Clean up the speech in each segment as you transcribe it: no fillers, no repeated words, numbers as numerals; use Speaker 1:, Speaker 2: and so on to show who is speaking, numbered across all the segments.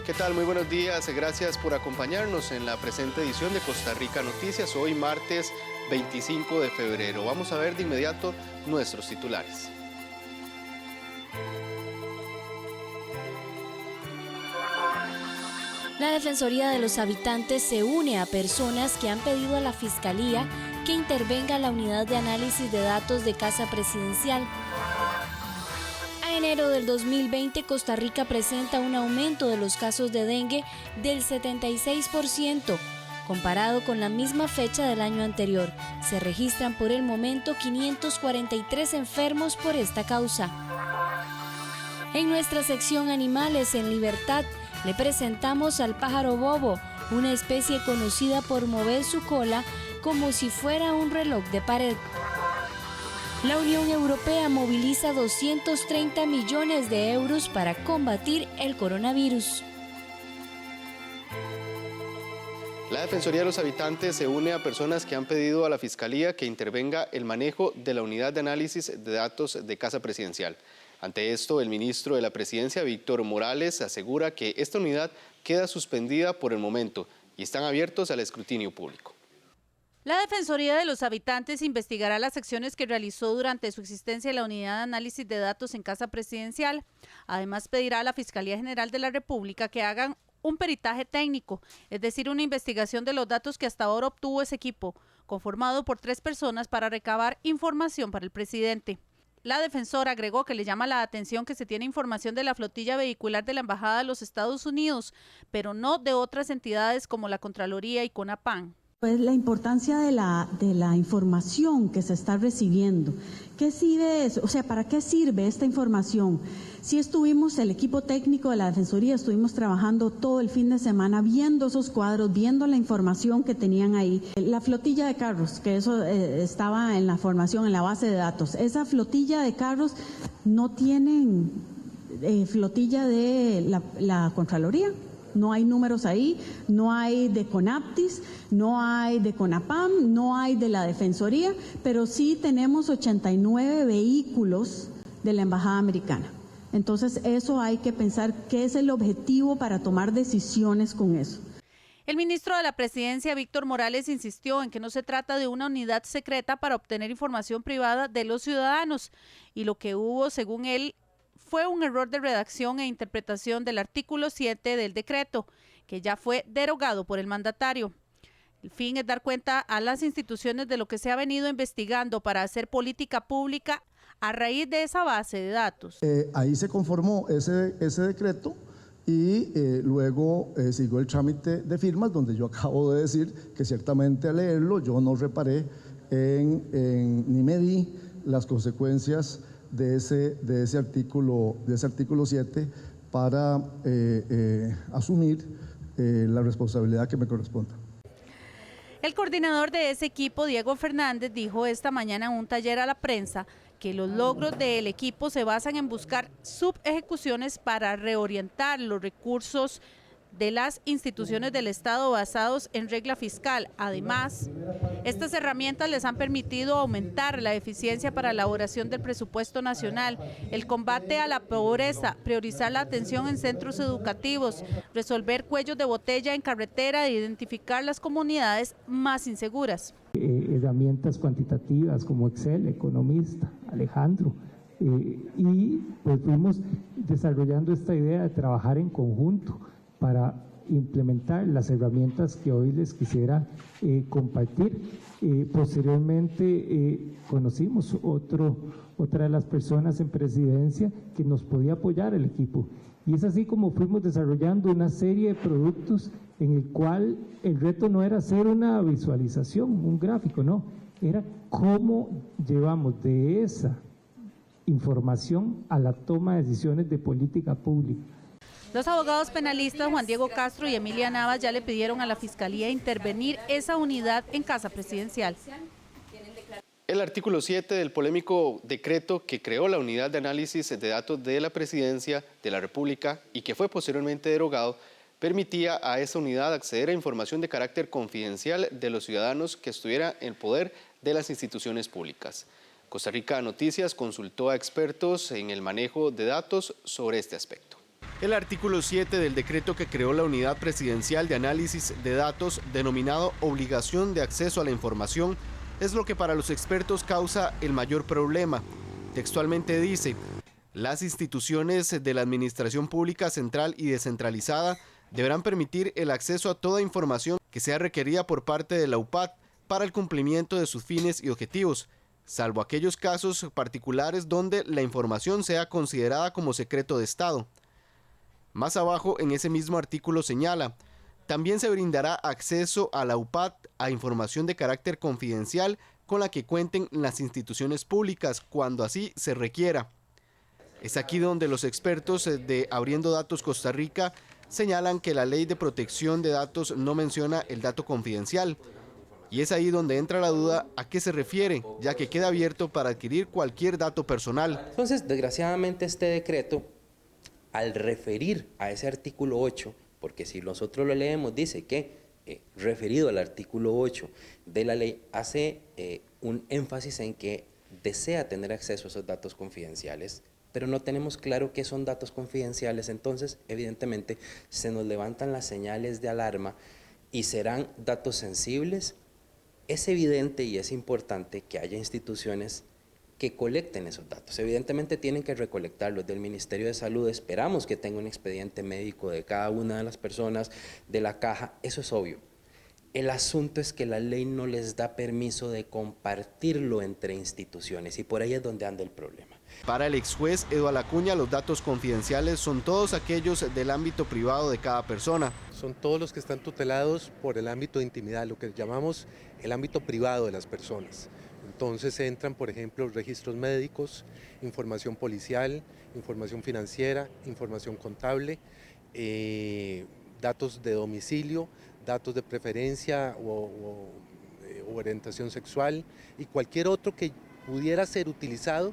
Speaker 1: ¿Qué tal? Muy buenos días. Gracias por acompañarnos en la presente edición de Costa Rica Noticias, hoy martes 25 de febrero. Vamos a ver de inmediato nuestros titulares.
Speaker 2: La Defensoría de los Habitantes se une a personas que han pedido a la Fiscalía que intervenga la Unidad de Análisis de Datos de Casa Presidencial. A enero del 2020, Costa Rica presenta un aumento de los casos de dengue del 76%, comparado con la misma fecha del año anterior. Se registran por el momento 543 enfermos por esta causa. En nuestra sección Animales en Libertad, le presentamos al pájaro bobo, una especie conocida por mover su cola como si fuera un reloj de pared. La Unión Europea moviliza 230 millones de euros para combatir el coronavirus.
Speaker 1: La Defensoría de los Habitantes se une a personas que han pedido a la Fiscalía que intervenga el manejo de la Unidad de Análisis de Datos de Casa Presidencial. Ante esto, el ministro de la Presidencia, Víctor Morales, asegura que esta unidad queda suspendida por el momento y están abiertos al escrutinio público.
Speaker 3: La Defensoría de los Habitantes investigará las acciones que realizó durante su existencia la Unidad de Análisis de Datos en Casa Presidencial. Además, pedirá a la Fiscalía General de la República que hagan un peritaje técnico, es decir, una investigación de los datos que hasta ahora obtuvo ese equipo, conformado por 3 personas para recabar información para el presidente. La defensora agregó que le llama la atención que se tiene información de la flotilla vehicular de la Embajada de los Estados Unidos, pero no de otras entidades como la Contraloría y CONAPAN.
Speaker 4: Pues la importancia de la información que se está recibiendo. ¿Qué sirve eso? O sea, ¿para qué sirve esta información? Sí estuvimos, el equipo técnico de la Defensoría, estuvimos trabajando todo el fin de semana viendo esos cuadros, viendo la información que tenían ahí. La flotilla de carros, que eso estaba en la formación, en la base de datos. Esa flotilla de carros no tienen flotilla de la Contraloría. No hay números ahí, no hay de CONAPTIS, no hay de CONAPAM, no hay de la Defensoría, pero sí tenemos 89 vehículos de la Embajada Americana. Entonces eso hay que pensar qué es el objetivo para tomar decisiones con eso.
Speaker 3: El ministro de la Presidencia, Víctor Morales, insistió en que no se trata de una unidad secreta para obtener información privada de los ciudadanos y lo que hubo, según él, fue un error de redacción e interpretación del artículo 7 del decreto, que ya fue derogado por el mandatario. El fin es dar cuenta a las instituciones de lo que se ha venido investigando para hacer política pública a raíz de esa base de datos.
Speaker 5: Ahí se conformó ese decreto y luego siguió el trámite de firmas, donde yo acabo de decir que ciertamente al leerlo yo no reparé ni medí las consecuencias de ese artículo 7 para asumir la responsabilidad que me corresponda.
Speaker 3: El coordinador de ese equipo, Diego Fernández, dijo esta mañana en un taller a la prensa que los logros del equipo se basan en buscar subejecuciones para reorientar los recursos de las instituciones del Estado basados en regla fiscal. Además, estas herramientas les han permitido aumentar la eficiencia para la elaboración del presupuesto nacional, el combate a la pobreza, priorizar la atención en centros educativos, resolver cuellos de botella en carretera e identificar las comunidades más inseguras.
Speaker 6: Herramientas cuantitativas como Excel, Economista, Alejandro, y pues fuimos desarrollando esta idea de trabajar en conjunto para implementar las herramientas que hoy les quisiera compartir. Posteriormente conocimos otra de las personas en presidencia que nos podía apoyar el equipo. Y es así como fuimos desarrollando una serie de productos en el cual el reto no era hacer una visualización, un gráfico, no, era cómo llevamos de esa información a la toma de decisiones de política pública.
Speaker 3: Los abogados penalistas Juan Diego Castro y Emilia Navas ya le pidieron a la Fiscalía intervenir esa unidad en Casa Presidencial.
Speaker 1: El artículo 7 del polémico decreto que creó la Unidad de Análisis de Datos de la Presidencia de la República y que fue posteriormente derogado, permitía a esa unidad acceder a información de carácter confidencial de los ciudadanos que estuviera en poder de las instituciones públicas. Costa Rica Noticias consultó a expertos en el manejo de datos sobre este aspecto. El artículo 7 del decreto que creó la Unidad Presidencial de Análisis de Datos, denominado Obligación de Acceso a la Información, es lo que para los expertos causa el mayor problema. Textualmente dice: las instituciones de la Administración Pública Central y Descentralizada deberán permitir el acceso a toda información que sea requerida por parte de la UPAD para el cumplimiento de sus fines y objetivos, salvo aquellos casos particulares donde la información sea considerada como secreto de Estado. Más abajo, en ese mismo artículo señala: también se brindará acceso a la UPAD a información de carácter confidencial con la que cuenten las instituciones públicas cuando así se requiera. Es aquí donde los expertos de Abriendo Datos Costa Rica señalan que la Ley de Protección de Datos no menciona el dato confidencial. Y es ahí donde entra la duda a qué se refiere, ya que queda abierto para adquirir cualquier dato personal.
Speaker 7: Entonces, desgraciadamente, este decreto, al referir a ese artículo 8, porque si nosotros lo leemos, dice que referido al artículo 8 de la ley, hace un énfasis en que desea tener acceso a esos datos confidenciales, pero no tenemos claro qué son datos confidenciales. Entonces, evidentemente, se nos levantan las señales de alarma y serán datos sensibles. Es evidente y es importante que haya instituciones que colecten esos datos. Evidentemente tienen que recolectarlos del Ministerio de Salud. Esperamos que tenga un expediente médico de cada una de las personas, de la caja, eso es obvio. El asunto es que la ley no les da permiso de compartirlo entre instituciones y por ahí es donde anda el problema.
Speaker 1: Para el ex juez Eduardo Acuña, los datos confidenciales son todos aquellos del ámbito privado de cada persona.
Speaker 8: Son todos los que están tutelados por el ámbito de intimidad, lo que llamamos el ámbito privado de las personas. Entonces entran, por ejemplo, registros médicos, información policial, información financiera, información contable, datos de domicilio, datos de preferencia o orientación sexual y cualquier otro que pudiera ser utilizado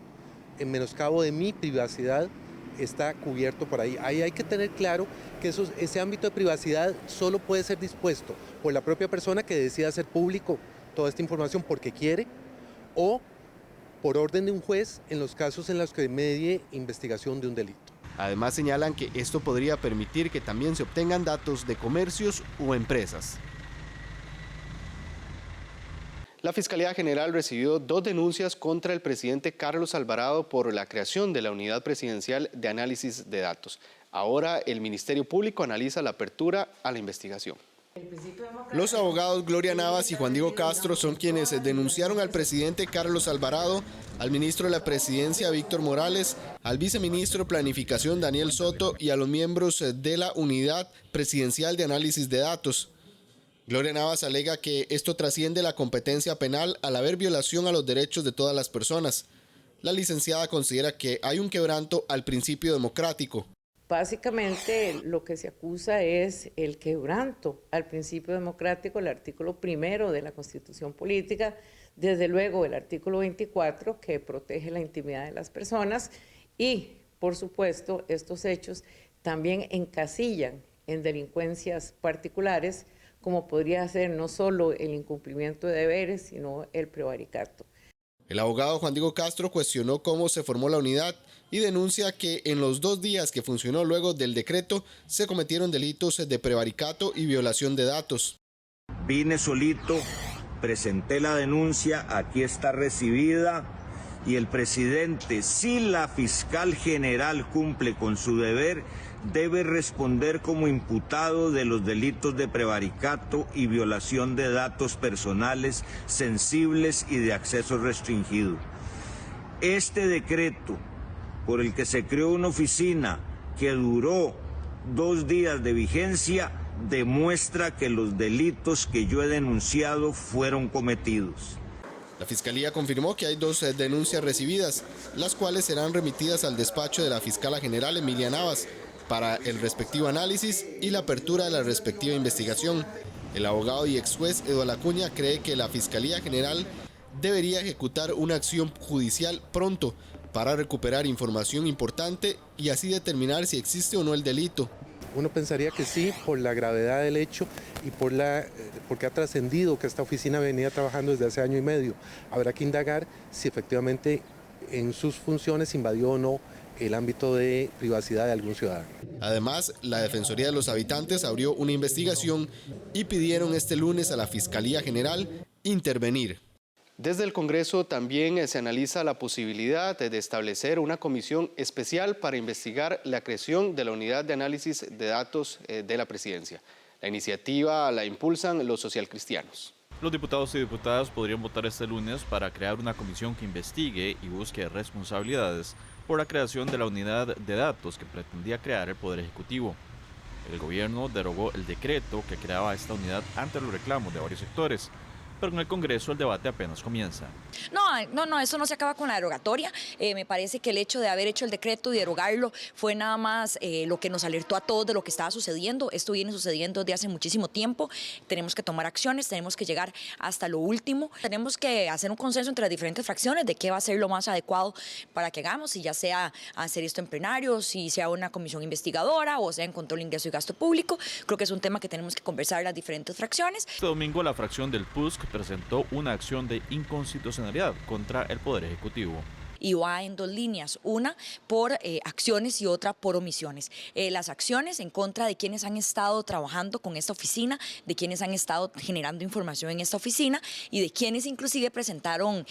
Speaker 8: en menoscabo de mi privacidad está cubierto por ahí. Ahí hay que tener claro que ese ámbito de privacidad solo puede ser dispuesto por la propia persona que decida hacer público toda esta información porque quiere o por orden de un juez en los casos en los que medie investigación de un delito.
Speaker 1: Además señalan que esto podría permitir que también se obtengan datos de comercios o empresas. La Fiscalía General recibió 2 denuncias contra el presidente Carlos Alvarado por la creación de la Unidad Presidencial de Análisis de Datos. Ahora el Ministerio Público analiza la apertura a la investigación. Los abogados Gloria Navas y Juan Diego Castro son quienes denunciaron al presidente Carlos Alvarado, al ministro de la Presidencia Víctor Morales, al viceministro de Planificación Daniel Soto y a los miembros de la Unidad Presidencial de Análisis de Datos. Gloria Navas alega que esto trasciende la competencia penal al haber violación a los derechos de todas las personas. La licenciada considera que hay un quebranto al principio democrático.
Speaker 9: Básicamente lo que se acusa es el quebranto al principio democrático, el artículo 1 de la Constitución Política, desde luego el artículo 24 que protege la intimidad de las personas y, por supuesto, estos hechos también encasillan en delincuencias particulares como podría ser no solo el incumplimiento de deberes, sino el prevaricato.
Speaker 1: El abogado Juan Diego Castro cuestionó cómo se formó la unidad y denuncia que en los 2 días que funcionó luego del decreto se cometieron delitos de prevaricato y violación de datos.
Speaker 10: Vine solito, presenté la denuncia, aquí está recibida y el presidente, si la fiscal general cumple con su deber, debe responder como imputado de los delitos de prevaricato y violación de datos personales sensibles y de acceso restringido. Este decreto, por el que se creó una oficina que duró 2 días de vigencia, demuestra que los delitos que yo he denunciado fueron cometidos.
Speaker 1: La Fiscalía confirmó que hay 2 denuncias recibidas, las cuales serán remitidas al despacho de la Fiscala General Emilia Navas para el respectivo análisis y la apertura de la respectiva investigación. El abogado y ex juez Eduardo Acuña cree que la Fiscalía General debería ejecutar una acción judicial pronto para recuperar información importante y así determinar si existe o no el delito.
Speaker 8: Uno pensaría que sí, por la gravedad del hecho y porque ha trascendido que esta oficina venía trabajando desde hace 1 año y medio. Habrá que indagar si efectivamente en sus funciones invadió o no el ámbito de privacidad de algún ciudadano.
Speaker 1: Además, la Defensoría de los Habitantes abrió una investigación y pidieron este lunes a la Fiscalía General intervenir. Desde el Congreso también se analiza la posibilidad de establecer una comisión especial para investigar la creación de la Unidad de Análisis de Datos de la Presidencia. La iniciativa la impulsan los socialcristianos.
Speaker 11: Los diputados y diputadas podrían votar este lunes para crear una comisión que investigue y busque responsabilidades por la creación de la unidad de datos que pretendía crear el Poder Ejecutivo. El gobierno derogó el decreto que creaba esta unidad ante los reclamos de varios sectores, pero en el Congreso el debate apenas comienza.
Speaker 12: No, eso no se acaba con la derogatoria. Me parece que el hecho de haber hecho el decreto y derogarlo fue nada más lo que nos alertó a todos de lo que estaba sucediendo. Esto viene sucediendo desde hace muchísimo tiempo. Tenemos que tomar acciones, tenemos que llegar hasta lo último. Tenemos que hacer un consenso entre las diferentes fracciones de qué va a ser lo más adecuado para que hagamos, si ya sea hacer esto en plenario, si sea una comisión investigadora o sea en control, ingreso y gasto público. Creo que es un tema que tenemos que conversar las diferentes fracciones.
Speaker 11: Este domingo la fracción del PUSC presentó una acción de inconstitucionalidad contra el Poder Ejecutivo.
Speaker 12: Y va en dos líneas, una por acciones y otra por omisiones. Las acciones en contra de quienes han estado trabajando con esta oficina, de quienes han estado generando información en esta oficina y de quienes inclusive presentaron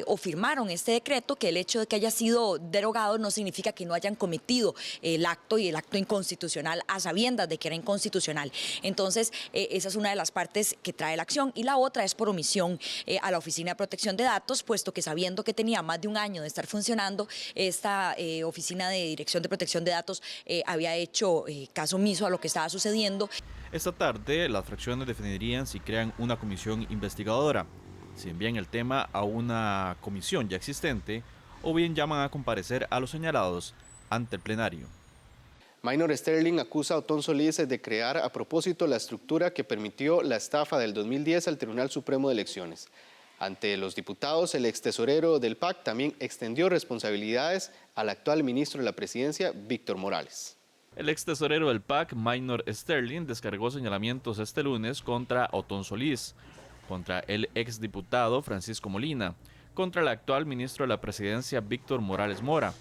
Speaker 12: o firmaron este decreto, que el hecho de que haya sido derogado no significa que no hayan cometido el acto y el acto inconstitucional a sabiendas de que era inconstitucional. Entonces, esa es una de las partes que trae la acción, y la otra es por omisión a la Oficina de Protección de Datos, puesto que sabiendo que tenía más de un año de estar funcionando, esta Oficina de Dirección de Protección de Datos había hecho caso omiso a lo que estaba sucediendo.
Speaker 11: Esta tarde las fracciones definirían si crean una comisión investigadora, si envían el tema a una comisión ya existente o bien llaman a comparecer a los señalados ante el plenario.
Speaker 1: Minor Sterling acusa a Otón Solís de crear a propósito la estructura que permitió la estafa del 2010 al Tribunal Supremo de Elecciones. Ante los diputados, el extesorero del PAC también extendió responsabilidades al actual ministro de la Presidencia, Víctor Morales.
Speaker 11: El extesorero del PAC, Minor Sterling, descargó señalamientos este lunes contra Otón Solís, contra el exdiputado Francisco Molina, contra el actual ministro de la Presidencia, Víctor Morales Mora,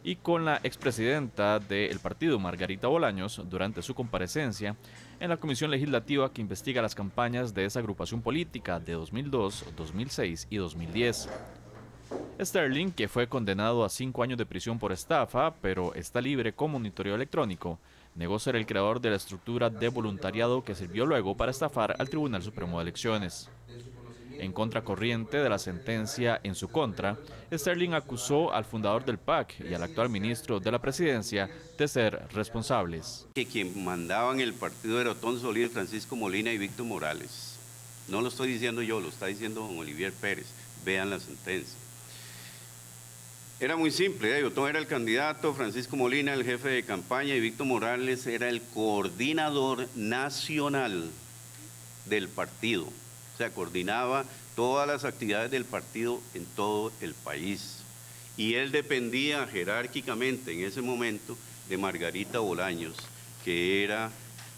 Speaker 11: y con la expresidenta del partido, Margarita Bolaños, durante su comparecencia en la comisión legislativa que investiga las campañas de esa agrupación política de 2002, 2006 y 2010. Sterling, que fue condenado a 5 años de prisión por estafa, pero está libre con monitoreo electrónico, negó ser el creador de la estructura de voluntariado que sirvió luego para estafar al Tribunal Supremo de Elecciones. En contracorriente de la sentencia en su contra, Sterling acusó al fundador del PAC y al actual ministro de la Presidencia de ser responsables.
Speaker 13: Que quien mandaba en el partido era Otón Solís, Francisco Molina y Víctor Morales. No lo estoy diciendo yo, lo está diciendo don Olivier Pérez. Vean la sentencia. Era muy simple, Otón era el candidato, Francisco Molina el jefe de campaña y Víctor Morales era el coordinador nacional del partido. O sea, coordinaba todas las actividades del partido en todo el país. Y él dependía jerárquicamente en ese momento de Margarita Bolaños, que era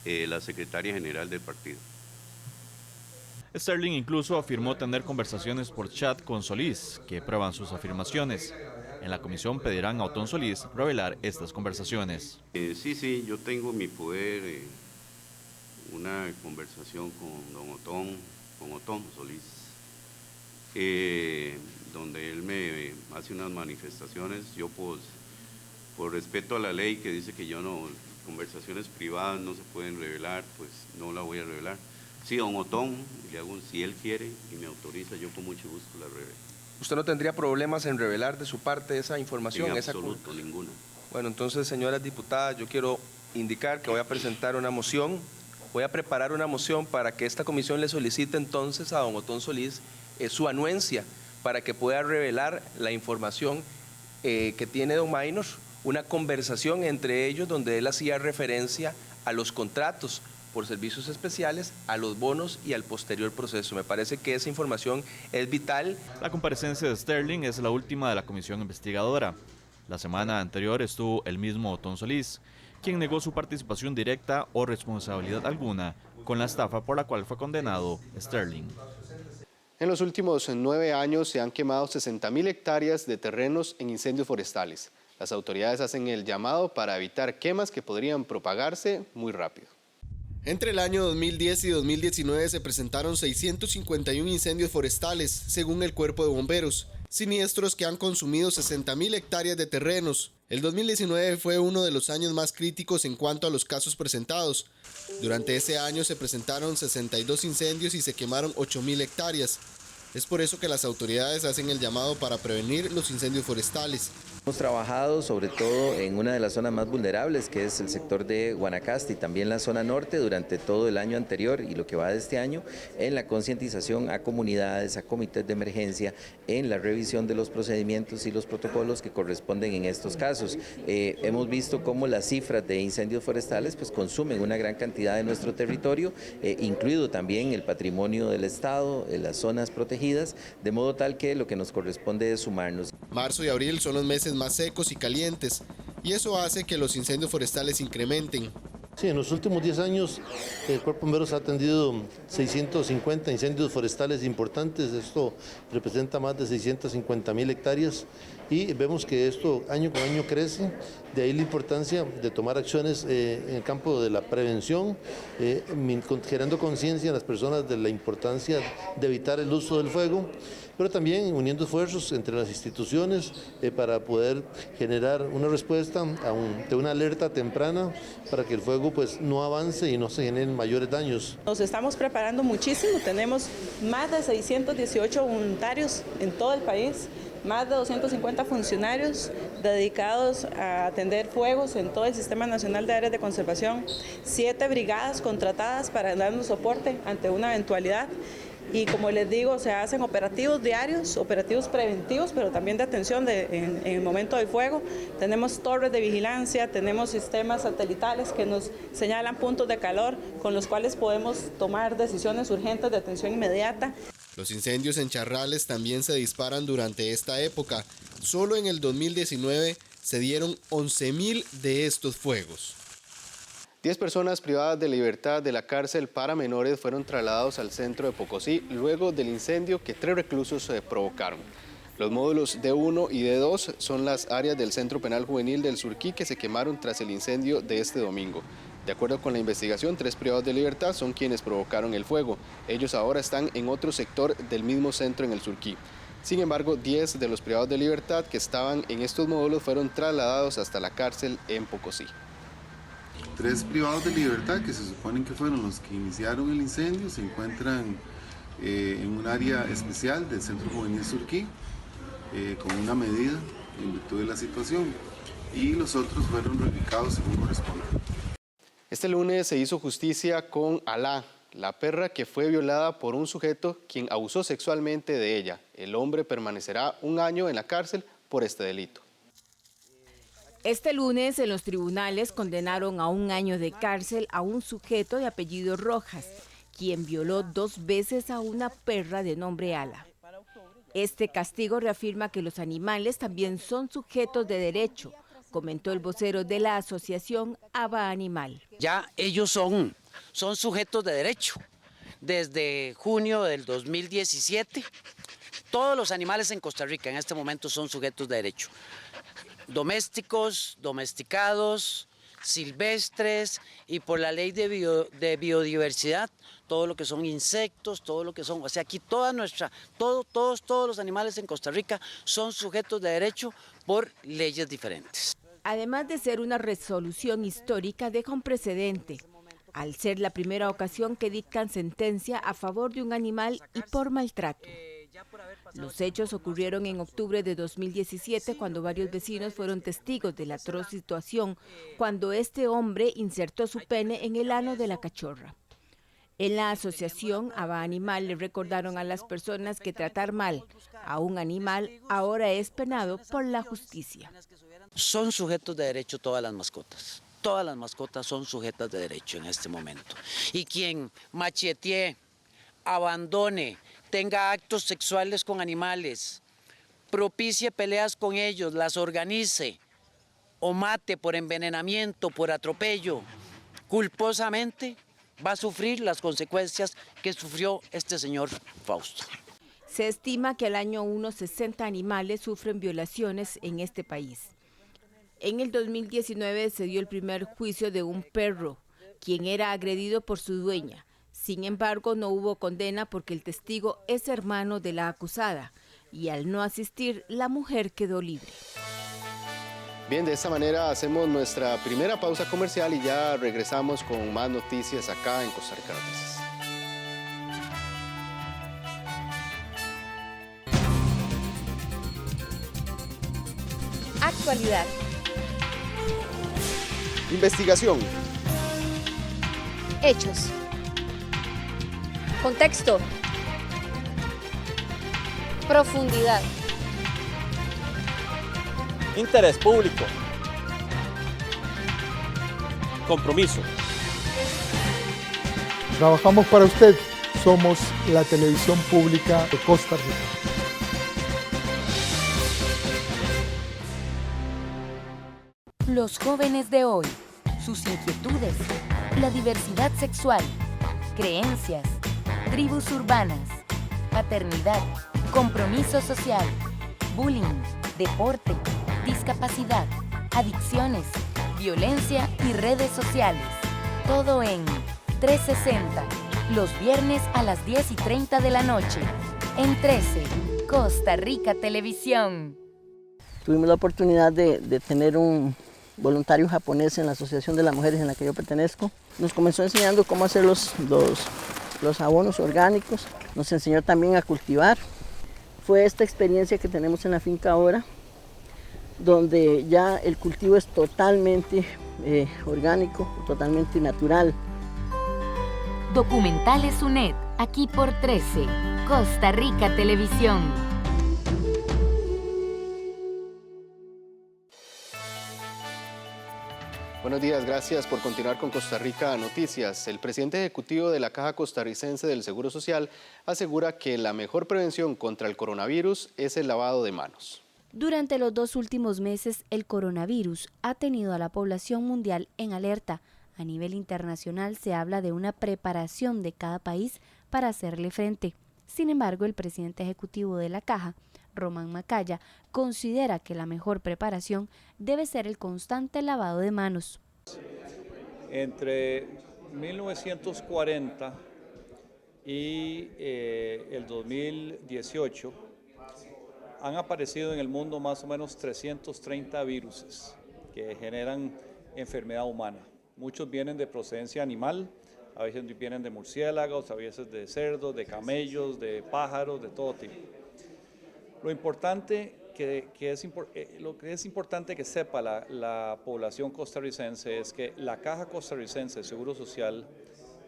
Speaker 13: la secretaria general del partido.
Speaker 11: Sterling incluso afirmó tener conversaciones por chat con Solís, que prueban sus afirmaciones. En la comisión pedirán a Otón Solís revelar estas conversaciones.
Speaker 13: Sí, yo tengo en mi poder una conversación con Otón Solís, donde él me hace unas manifestaciones. Yo por respeto a la ley que dice que conversaciones privadas no se pueden revelar, pues no la voy a revelar. Sí, don Otón, si él quiere y me autoriza, yo con mucho gusto la revelo.
Speaker 14: ¿Usted no tendría problemas en revelar de su parte esa información?
Speaker 13: En absoluto, ninguna.
Speaker 14: Bueno, entonces, señoras diputadas, yo quiero indicar que voy a presentar una moción. Voy a preparar una moción para que esta comisión le solicite entonces a don Otón Solís su anuencia para que pueda revelar la información que tiene don Minor, una conversación entre ellos donde él hacía referencia a los contratos por servicios especiales, a los bonos y al posterior proceso. Me parece que esa información es vital.
Speaker 11: La comparecencia de Sterling es la última de la comisión investigadora. La semana anterior estuvo el mismo Otón Solís, quien negó su participación directa o responsabilidad alguna con la estafa por la cual fue condenado Sterling.
Speaker 1: En los últimos 9 años se han quemado 60.000 hectáreas de terrenos en incendios forestales. Las autoridades hacen el llamado para evitar quemas que podrían propagarse muy rápido. Entre el año 2010 y 2019 se presentaron 651 incendios forestales, según el Cuerpo de Bomberos, siniestros que han consumido 60.000 hectáreas de terrenos. El 2019 fue uno de los años más críticos en cuanto a los casos presentados. Durante ese año se presentaron 62 incendios y se quemaron 8.000 hectáreas. Es por eso que las autoridades hacen el llamado para prevenir los incendios forestales.
Speaker 15: Hemos trabajado sobre todo en una de las zonas más vulnerables, que es el sector de Guanacaste y también la zona norte durante todo el año anterior y lo que va de este año, en la concientización a comunidades, a comités de emergencia, en la revisión de los procedimientos y los protocolos que corresponden en estos casos. Hemos visto cómo las cifras de incendios forestales pues consumen una gran cantidad de nuestro territorio, incluido también el patrimonio del Estado, las zonas protegidas, de modo tal que lo que nos corresponde es sumarnos.
Speaker 1: Marzo y abril son los meses más secos y calientes, y eso hace que los incendios forestales incrementen.
Speaker 16: Sí, en los últimos 10 años el Cuerpo de Bomberos ha atendido 650 incendios forestales importantes. Esto representa más de 650.000 hectáreas y vemos que esto año con año crece. De ahí la importancia de tomar acciones en el campo de la prevención, generando conciencia en las personas de la importancia de evitar el uso del fuego, pero también uniendo esfuerzos entre las instituciones para poder generar una respuesta de una alerta temprana para que el fuego pues no avance y no se generen mayores daños.
Speaker 17: Nos estamos preparando muchísimo, tenemos más de 618 voluntarios en todo el país, más de 250 funcionarios dedicados a atender fuegos en todo el Sistema Nacional de Áreas de Conservación, 7 brigadas contratadas para darnos soporte ante una eventualidad. Y como les digo, se hacen operativos diarios, operativos preventivos, pero también de atención en el momento del fuego. Tenemos torres de vigilancia, tenemos sistemas satelitales que nos señalan puntos de calor con los cuales podemos tomar decisiones urgentes de atención inmediata.
Speaker 1: Los incendios en charrales también se disparan durante esta época. Solo en el 2019 se dieron 11.000 de estos fuegos. 10 personas privadas de libertad de la cárcel para menores fueron trasladados al centro de Pocosí luego del incendio que 3 reclusos provocaron. Los módulos D1 y D2 son las áreas del Centro Penal Juvenil del Surquí que se quemaron tras el incendio de este domingo. De acuerdo con la investigación, 3 privados de libertad son quienes provocaron el fuego. Ellos ahora están en otro sector del mismo centro en el Surquí. Sin embargo, 10 de los privados de libertad que estaban en estos módulos fueron trasladados hasta la cárcel en Pocosí.
Speaker 18: 3 privados de libertad que se suponen que fueron los que iniciaron el incendio se encuentran en un área especial del Centro Juvenil Surquí con una medida en virtud de la situación y los otros fueron reubicados según corresponde.
Speaker 1: Este lunes se hizo justicia con Alá, la perra que fue violada por un sujeto quien abusó sexualmente de ella. El hombre permanecerá 1 año en la cárcel por este delito.
Speaker 19: Este lunes en los tribunales condenaron a 1 año de cárcel a un sujeto de apellido Rojas, quien violó 2 veces a una perra de nombre Ala. Este castigo reafirma que los animales también son sujetos de derecho, comentó el vocero de la asociación Aba Animal.
Speaker 20: Ya ellos son sujetos de derecho. Desde junio del 2017, todos los animales en Costa Rica en este momento son sujetos de derecho. Domésticos, domesticados, silvestres y por la ley de biodiversidad, todo lo que son insectos, todo lo que son, o sea, aquí todos los animales en Costa Rica son sujetos de derecho por leyes diferentes.
Speaker 19: Además de ser una resolución histórica, deja un precedente, al ser la primera ocasión que dictan sentencia a favor de un animal y por maltrato. Los hechos ocurrieron en octubre de 2017 cuando varios vecinos fueron testigos de la atroz situación cuando este hombre insertó su pene en el ano de la cachorra. En la asociación Aba Animal le recordaron a las personas que tratar mal a un animal ahora es penado por la justicia.
Speaker 20: Son sujetos de derecho todas las mascotas. Todas las mascotas son sujetas de derecho en este momento. Y quien machetee, abandone, tenga actos sexuales con animales, propicie peleas con ellos, las organice o mate por envenenamiento, por atropello, culposamente va a sufrir las consecuencias que sufrió este señor Fausto.
Speaker 19: Se estima que al año 60 animales sufren violaciones en este país. En el 2019 se dio el primer juicio de un perro, quien era agredido por su dueña. Sin embargo, no hubo condena porque el testigo es hermano de la acusada y al no asistir, la mujer quedó libre.
Speaker 1: Bien, de esta manera hacemos nuestra primera pausa comercial y ya regresamos con más noticias acá en Costa Rica Noticias.
Speaker 21: Actualidad.
Speaker 1: Investigación.
Speaker 21: Hechos. Contexto. Profundidad.
Speaker 22: Interés público. Compromiso.
Speaker 23: Trabajamos para usted. Somos la televisión pública de Costa Rica.
Speaker 2: Los jóvenes de hoy, sus inquietudes, la diversidad sexual, creencias, tribus urbanas, paternidad, compromiso social, bullying, deporte, discapacidad, adicciones, violencia y redes sociales. Todo en 360, los viernes a las 10:30 de la noche, en 13, Costa Rica Televisión.
Speaker 24: Tuvimos la oportunidad de tener un voluntario japonés en la Asociación de las Mujeres en la que yo pertenezco. Nos comenzó enseñando cómo hacer los abonos orgánicos, nos enseñó también a cultivar. Fue esta experiencia que tenemos en la finca ahora, donde ya el cultivo es totalmente orgánico, totalmente natural.
Speaker 2: Documentales UNED, aquí por 13, Costa Rica Televisión.
Speaker 1: Buenos días, gracias por continuar con Costa Rica Noticias. El presidente ejecutivo de la Caja Costarricense del Seguro Social asegura que la mejor prevención contra el coronavirus es el lavado de manos.
Speaker 2: Durante los 2 últimos meses, el coronavirus ha tenido a la población mundial en alerta. A nivel internacional se habla de una preparación de cada país para hacerle frente. Sin embargo, el presidente ejecutivo de la Caja, Román Macaya, considera que la mejor preparación debe ser el constante lavado de manos.
Speaker 22: Entre 1940 y el 2018 han aparecido en el mundo más o menos 330 virus que generan enfermedad humana. Muchos vienen de procedencia animal, a veces vienen de murciélagos, a veces de cerdos, de camellos, de pájaros, de todo tipo. Lo que es importante que sepa la población costarricense es que la Caja Costarricense de Seguro Social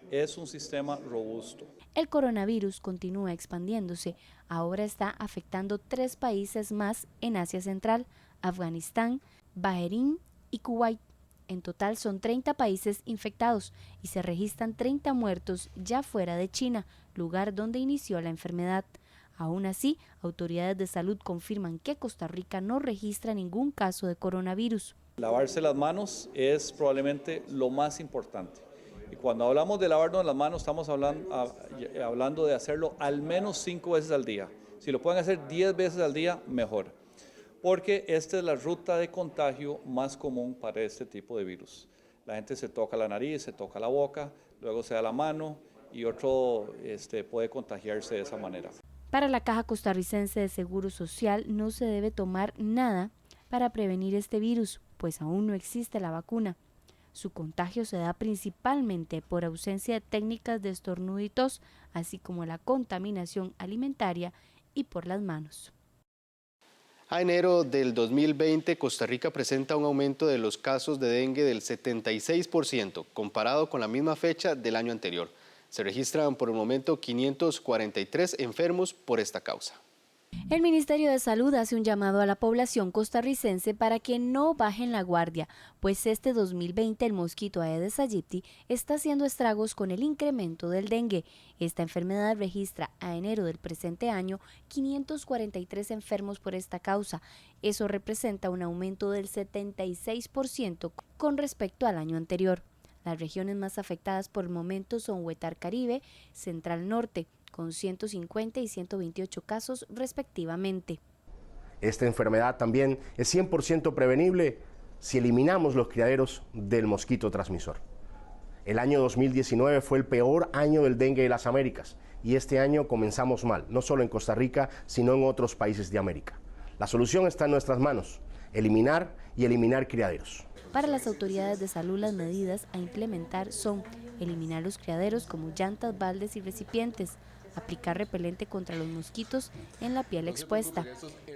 Speaker 22: es un sistema robusto.
Speaker 2: El coronavirus continúa expandiéndose. Ahora está afectando 3 países más en Asia Central: Afganistán, Bahrein y Kuwait. En total son 30 países infectados y se registran 30 muertos ya fuera de China, lugar donde inició la enfermedad. Aún así, autoridades de salud confirman que Costa Rica no registra ningún caso de coronavirus.
Speaker 22: Lavarse las manos es probablemente lo más importante. Y cuando hablamos de lavarnos las manos, estamos hablando de hacerlo al menos 5 veces al día. Si lo pueden hacer 10 veces al día, mejor. Porque esta es la ruta de contagio más común para este tipo de virus. La gente se toca la nariz, se toca la boca, luego se da la mano y otro puede contagiarse de esa manera.
Speaker 2: Para la Caja Costarricense de Seguro Social no se debe tomar nada para prevenir este virus, pues aún no existe la vacuna. Su contagio se da principalmente por ausencia de técnicas de estornudo y tos, así como la contaminación alimentaria y por las manos.
Speaker 1: A enero del 2020, Costa Rica presenta un aumento de los casos de dengue del 76% comparado con la misma fecha del año anterior. Se registran por el momento 543 enfermos por esta causa.
Speaker 2: El Ministerio de Salud hace un llamado a la población costarricense para que no bajen la guardia, pues este 2020 el mosquito Aedes aegypti está haciendo estragos con el incremento del dengue. Esta enfermedad registra a enero del presente año 543 enfermos por esta causa. Eso representa un aumento del 76% con respecto al año anterior. Las regiones más afectadas por el momento son Huetar Caribe, Central Norte, con 150 y 128 casos respectivamente.
Speaker 25: Esta enfermedad también es 100% prevenible
Speaker 4: si eliminamos los criaderos del mosquito transmisor. El año 2019 fue el peor año del dengue de las Américas y este año comenzamos mal, no solo en Costa Rica, sino en otros países de América. La solución está en nuestras manos, eliminar criaderos.
Speaker 2: Para las autoridades de salud, las medidas a implementar son eliminar los criaderos como llantas, baldes y recipientes, aplicar repelente contra los mosquitos en la piel expuesta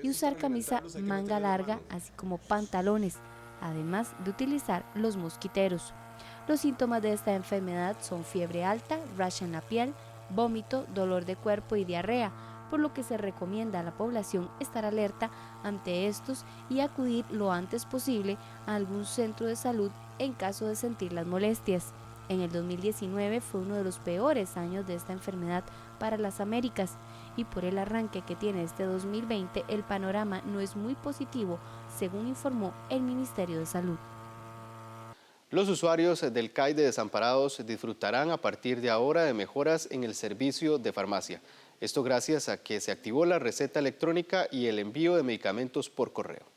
Speaker 2: y usar camisa manga larga, así como pantalones, además de utilizar los mosquiteros. Los síntomas de esta enfermedad son fiebre alta, rash en la piel, vómito, dolor de cuerpo y diarrea, por lo que se recomienda a la población estar alerta ante estos y acudir lo antes posible a algún centro de salud en caso de sentir las molestias. En el 2019 fue uno de los peores años de esta enfermedad para las Américas y por el arranque que tiene este 2020 el panorama no es muy positivo, según informó el Ministerio de Salud.
Speaker 1: Los usuarios del CAI de Desamparados disfrutarán a partir de ahora de mejoras en el servicio de farmacia. Esto gracias a que se activó la receta electrónica y el envío de medicamentos por correo.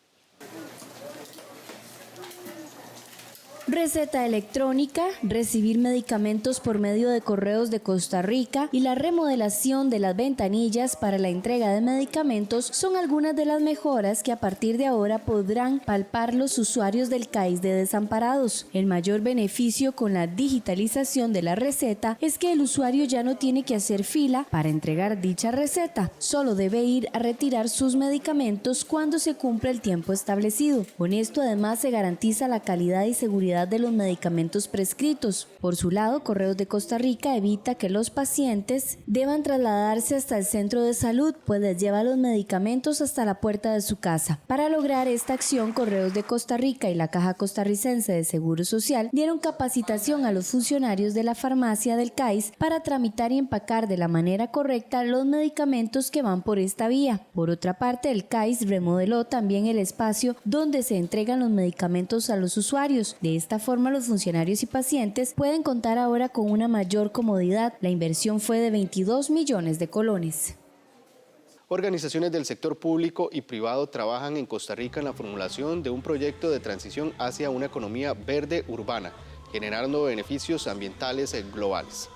Speaker 2: Receta electrónica, recibir medicamentos por medio de correos de Costa Rica y la remodelación de las ventanillas para la entrega de medicamentos son algunas de las mejoras que a partir de ahora podrán palpar los usuarios del CAIS de Desamparados. El mayor beneficio con la digitalización de la receta es que el usuario ya no tiene que hacer fila para entregar dicha receta, solo debe ir a retirar sus medicamentos cuando se cumpla el tiempo establecido. Con esto además se garantiza la calidad y seguridad de los medicamentos prescritos. Por su lado, Correos de Costa Rica evita que los pacientes deban trasladarse hasta el centro de salud, pues les lleva los medicamentos hasta la puerta de su casa. Para lograr esta acción, Correos de Costa Rica y la Caja Costarricense de Seguro Social dieron capacitación a los funcionarios de la farmacia del CAIS para tramitar y empacar de la manera correcta los medicamentos que van por esta vía. Por otra parte, el CAIS remodeló también el espacio donde se entregan los medicamentos a los usuarios. De esta forma, los funcionarios y pacientes pueden contar ahora con una mayor comodidad. La inversión fue de 22 millones de colones.
Speaker 1: Organizaciones del sector público y privado trabajan en Costa Rica en la formulación de un proyecto de transición hacia una economía verde urbana, generando beneficios ambientales globales.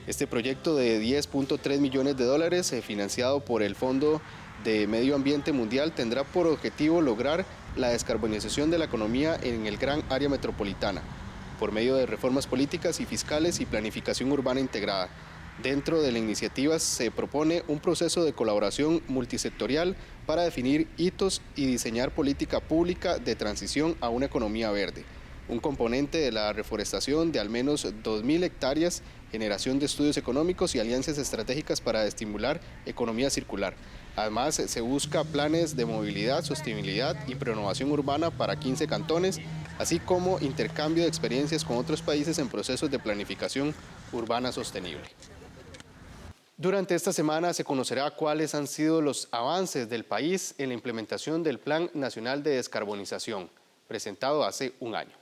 Speaker 1: Este proyecto de 10.3 millones de dólares, financiado por el Fondo de Medio Ambiente Mundial, tendrá por objetivo lograr la descarbonización de la economía en el gran área metropolitana, por medio de reformas políticas y fiscales y planificación urbana integrada. Dentro de la iniciativa se propone un proceso de colaboración multisectorial para definir hitos y diseñar política pública de transición a una economía verde. Un componente de la reforestación de al menos 2.000 hectáreas, generación de estudios económicos y alianzas estratégicas para estimular economía circular. Además, se busca planes de movilidad, sostenibilidad y renovación urbana para 15 cantones, así como intercambio de experiencias con otros países en procesos de planificación urbana sostenible. Durante esta semana se conocerá cuáles han sido los avances del país en la implementación del Plan Nacional de Descarbonización, presentado hace un año.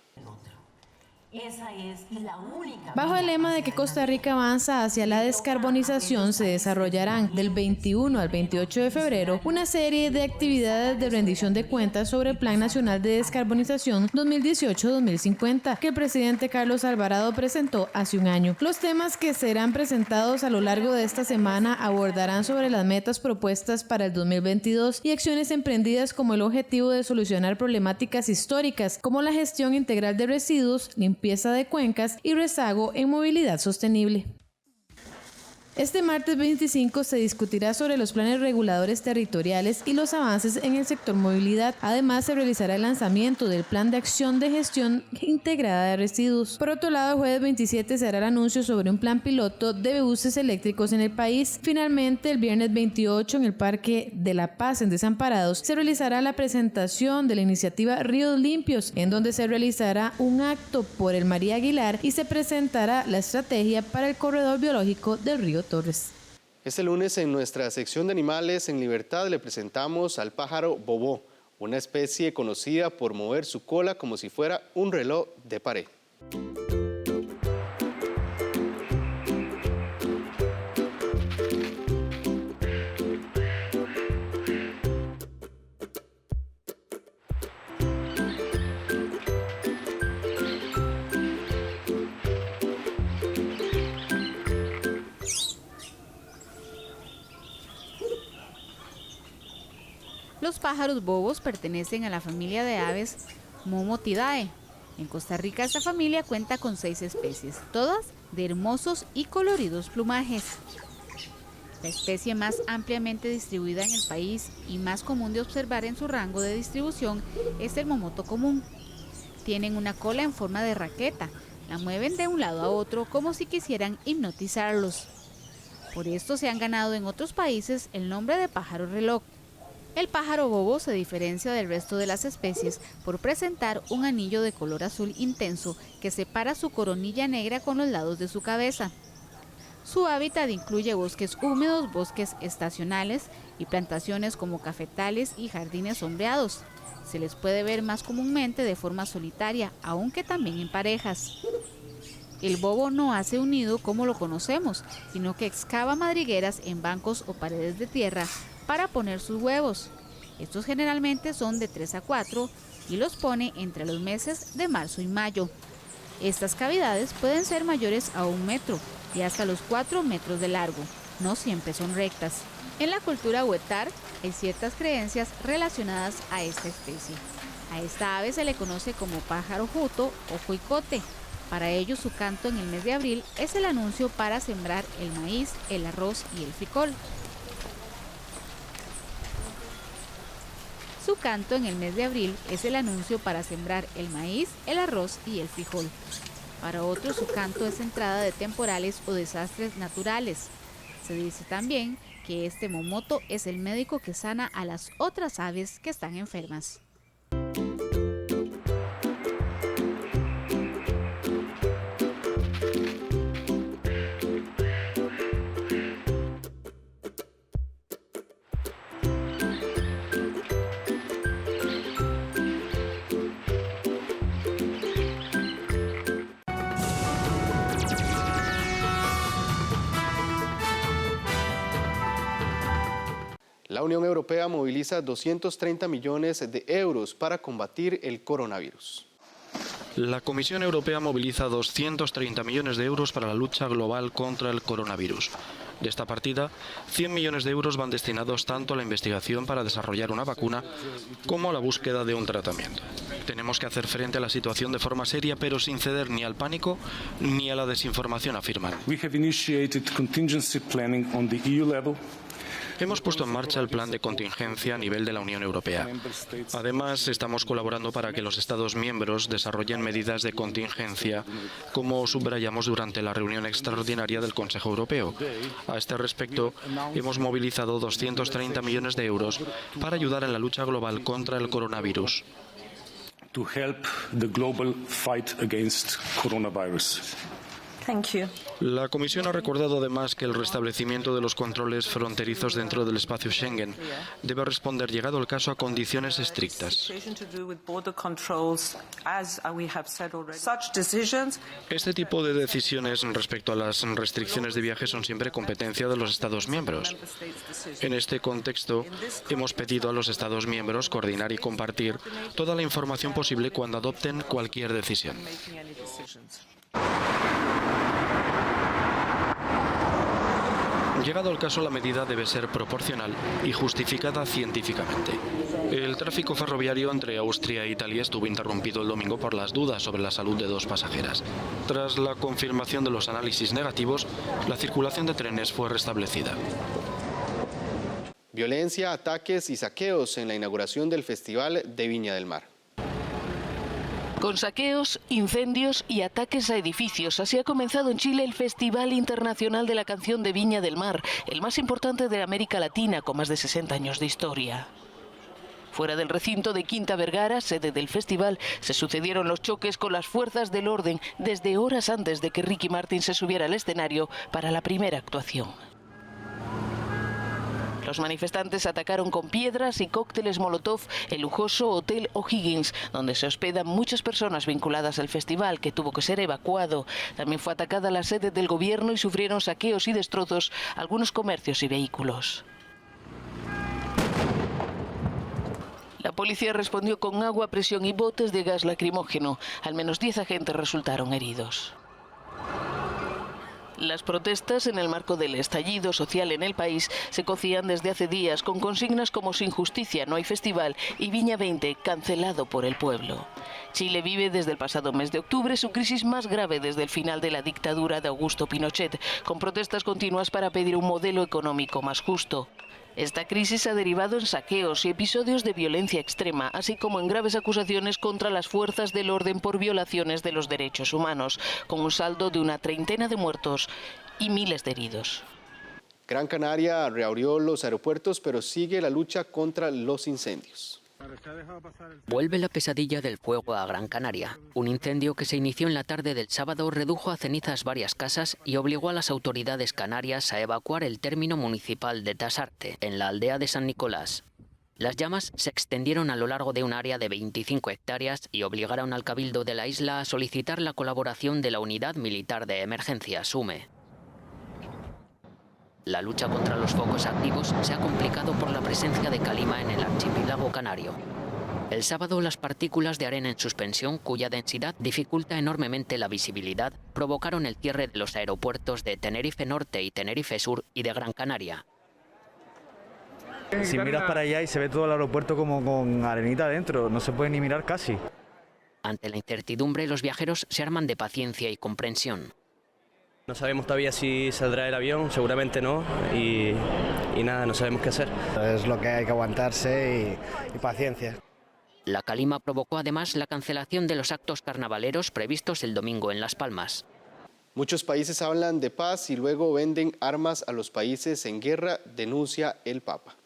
Speaker 5: Esa es la única.
Speaker 6: Bajo el lema de que Costa Rica avanza hacia la descarbonización, se desarrollarán del 21 al 28 de febrero una serie de actividades de rendición de cuentas sobre el Plan Nacional de Descarbonización 2018-2050 que el presidente Carlos Alvarado presentó hace un año. Los temas que serán presentados a lo largo de esta semana abordarán sobre las metas propuestas para el 2022 y acciones emprendidas como el objetivo de solucionar problemáticas históricas como la gestión integral de residuos, limpieza de cuencas y rezago en movilidad sostenible. Este martes 25 se discutirá sobre los planes reguladores territoriales y los avances en el sector movilidad. Además, se realizará el lanzamiento del Plan de Acción de Gestión Integrada de Residuos. Por otro lado, el jueves 27 se hará el anuncio sobre un plan piloto de buses eléctricos en el país. Finalmente, el viernes 28, en el Parque de la Paz en Desamparados, se realizará la presentación de la iniciativa Ríos Limpios, en donde se realizará un acto por el María Aguilar y se presentará la estrategia para el corredor biológico del río Torres.
Speaker 1: Este lunes en nuestra sección de Animales en Libertad le presentamos al pájaro bobó, una especie conocida por mover su cola como si fuera un reloj de pared.
Speaker 3: pájaros bobos pertenecen a la familia de aves Momotidae. En Costa Rica esta familia cuenta con 6 especies, todas de hermosos y coloridos plumajes. La especie más ampliamente distribuida en el país y más común de observar en su rango de distribución es el momoto común. Tienen una cola en forma de raqueta, la mueven de un lado a otro como si quisieran hipnotizarlos. Por esto se han ganado en otros países el nombre de pájaro reloj. El pájaro bobo se diferencia del resto de las especies por presentar un anillo de color azul intenso que separa su coronilla negra con los lados de su cabeza. Su hábitat incluye bosques húmedos, bosques estacionales y plantaciones como cafetales y jardines sombreados. Se les puede ver más comúnmente de forma solitaria, aunque también en parejas. El bobo no hace un nido como lo conocemos, sino que excava madrigueras en bancos o paredes de tierra para poner sus huevos. Estos generalmente son de 3 a 4 y los pone entre los meses de marzo y mayo. Estas cavidades pueden ser mayores a 1 metro y hasta los 4 metros de largo. No siempre son rectas. En la cultura huetar hay ciertas creencias relacionadas a esta especie. A esta ave se le conoce como pájaro juto o cuicote. Para ello su canto en el mes de abril es el anuncio para sembrar el maíz, el arroz y el frijol. Su canto en el mes de abril es el anuncio para sembrar el maíz, el arroz y el frijol. Para otros su canto es entrada de temporales o desastres naturales. Se dice también que este momoto es el médico que sana a las otras aves que están enfermas.
Speaker 1: La Unión Europea moviliza 230 millones de euros para combatir el coronavirus.
Speaker 7: La Comisión Europea moviliza 230 millones de euros para la lucha global contra el coronavirus. De esta partida, 100 millones de euros van destinados tanto a la investigación para desarrollar una vacuna como a la búsqueda de un tratamiento. Tenemos que hacer frente a la situación de forma seria, pero sin ceder ni al pánico ni a la desinformación, afirman. Hemos puesto en marcha el plan de contingencia a nivel de la Unión Europea. Además, estamos colaborando para que los Estados miembros desarrollen medidas de contingencia, como subrayamos durante la reunión extraordinaria del Consejo Europeo. A este respecto, hemos movilizado 230 millones de euros para ayudar en la lucha global contra el coronavirus.
Speaker 9: To help the global fight against coronavirus.
Speaker 7: La Comisión ha recordado además que el restablecimiento de los controles fronterizos dentro del espacio Schengen debe responder, llegado el caso, a condiciones estrictas. Este tipo de decisiones respecto a las restricciones de viaje son siempre competencia de los Estados miembros. En este contexto, hemos pedido a los Estados miembros coordinar y compartir toda la información posible cuando adopten cualquier decisión. Llegado el caso, la medida debe ser proporcional y justificada científicamente. El tráfico ferroviario entre Austria e Italia estuvo interrumpido el domingo por las dudas sobre la salud de 2 pasajeras. Tras la confirmación de los análisis negativos, la circulación de trenes fue restablecida.
Speaker 1: Violencia, ataques y saqueos en la inauguración del Festival de Viña del Mar.
Speaker 21: Con saqueos, incendios y ataques a edificios, así ha comenzado en Chile el Festival Internacional de la Canción de Viña del Mar, el más importante de América Latina, con más de 60 años de historia. Fuera del recinto de Quinta Vergara, sede del festival, se sucedieron los choques con las fuerzas del orden desde horas antes de que Ricky Martin se subiera al escenario para la primera actuación. Los manifestantes atacaron con piedras y cócteles Molotov el lujoso Hotel O'Higgins, donde se hospedan muchas personas vinculadas al festival, que tuvo que ser evacuado. También fue atacada la sede del gobierno y sufrieron saqueos y destrozos algunos comercios y vehículos. La policía respondió con agua a presión y botes de gas lacrimógeno. Al menos 10 agentes resultaron heridos. Las protestas en el marco del estallido social en el país se cocían desde hace días con consignas como Sin justicia no hay festival y Viña 20 cancelado por el pueblo. Chile vive desde el pasado mes de octubre su crisis más grave desde el final de la dictadura de Augusto Pinochet, con protestas continuas para pedir un modelo económico más justo. Esta crisis ha derivado en saqueos y episodios de violencia extrema, así como en graves acusaciones contra las fuerzas del orden por violaciones de los derechos humanos, con un saldo de una treintena de muertos y miles de heridos.
Speaker 1: Gran Canaria reabrió los aeropuertos, pero sigue la lucha contra los incendios.
Speaker 8: Vuelve la pesadilla del fuego a Gran Canaria. Un incendio que se inició en la tarde del sábado redujo a cenizas varias casas y obligó a las autoridades canarias a evacuar el término municipal de Tasarte, en la aldea de San Nicolás. Las llamas se extendieron a lo largo de un área de 25 hectáreas y obligaron al Cabildo de la isla a solicitar la colaboración de la Unidad Militar de Emergencia, SUME. La lucha contra los focos activos se ha complicado por la presencia de calima en el archipiélago canario. El sábado, las partículas de arena en suspensión, cuya densidad dificulta enormemente la visibilidad, provocaron el cierre de los aeropuertos de Tenerife Norte y Tenerife Sur y de Gran Canaria.
Speaker 10: Si miras para allá y se ve todo el aeropuerto como con arenita adentro, no se puede ni mirar casi.
Speaker 8: Ante la incertidumbre, los viajeros se arman de paciencia y comprensión.
Speaker 12: No sabemos todavía si saldrá el avión, seguramente no, y nada, no sabemos qué hacer.
Speaker 10: Es lo que hay que aguantarse y paciencia.
Speaker 8: La calima provocó además la cancelación de los actos carnavaleros previstos el domingo en Las Palmas.
Speaker 1: Muchos países hablan de paz y luego venden armas a los países en guerra, denuncia el Papa.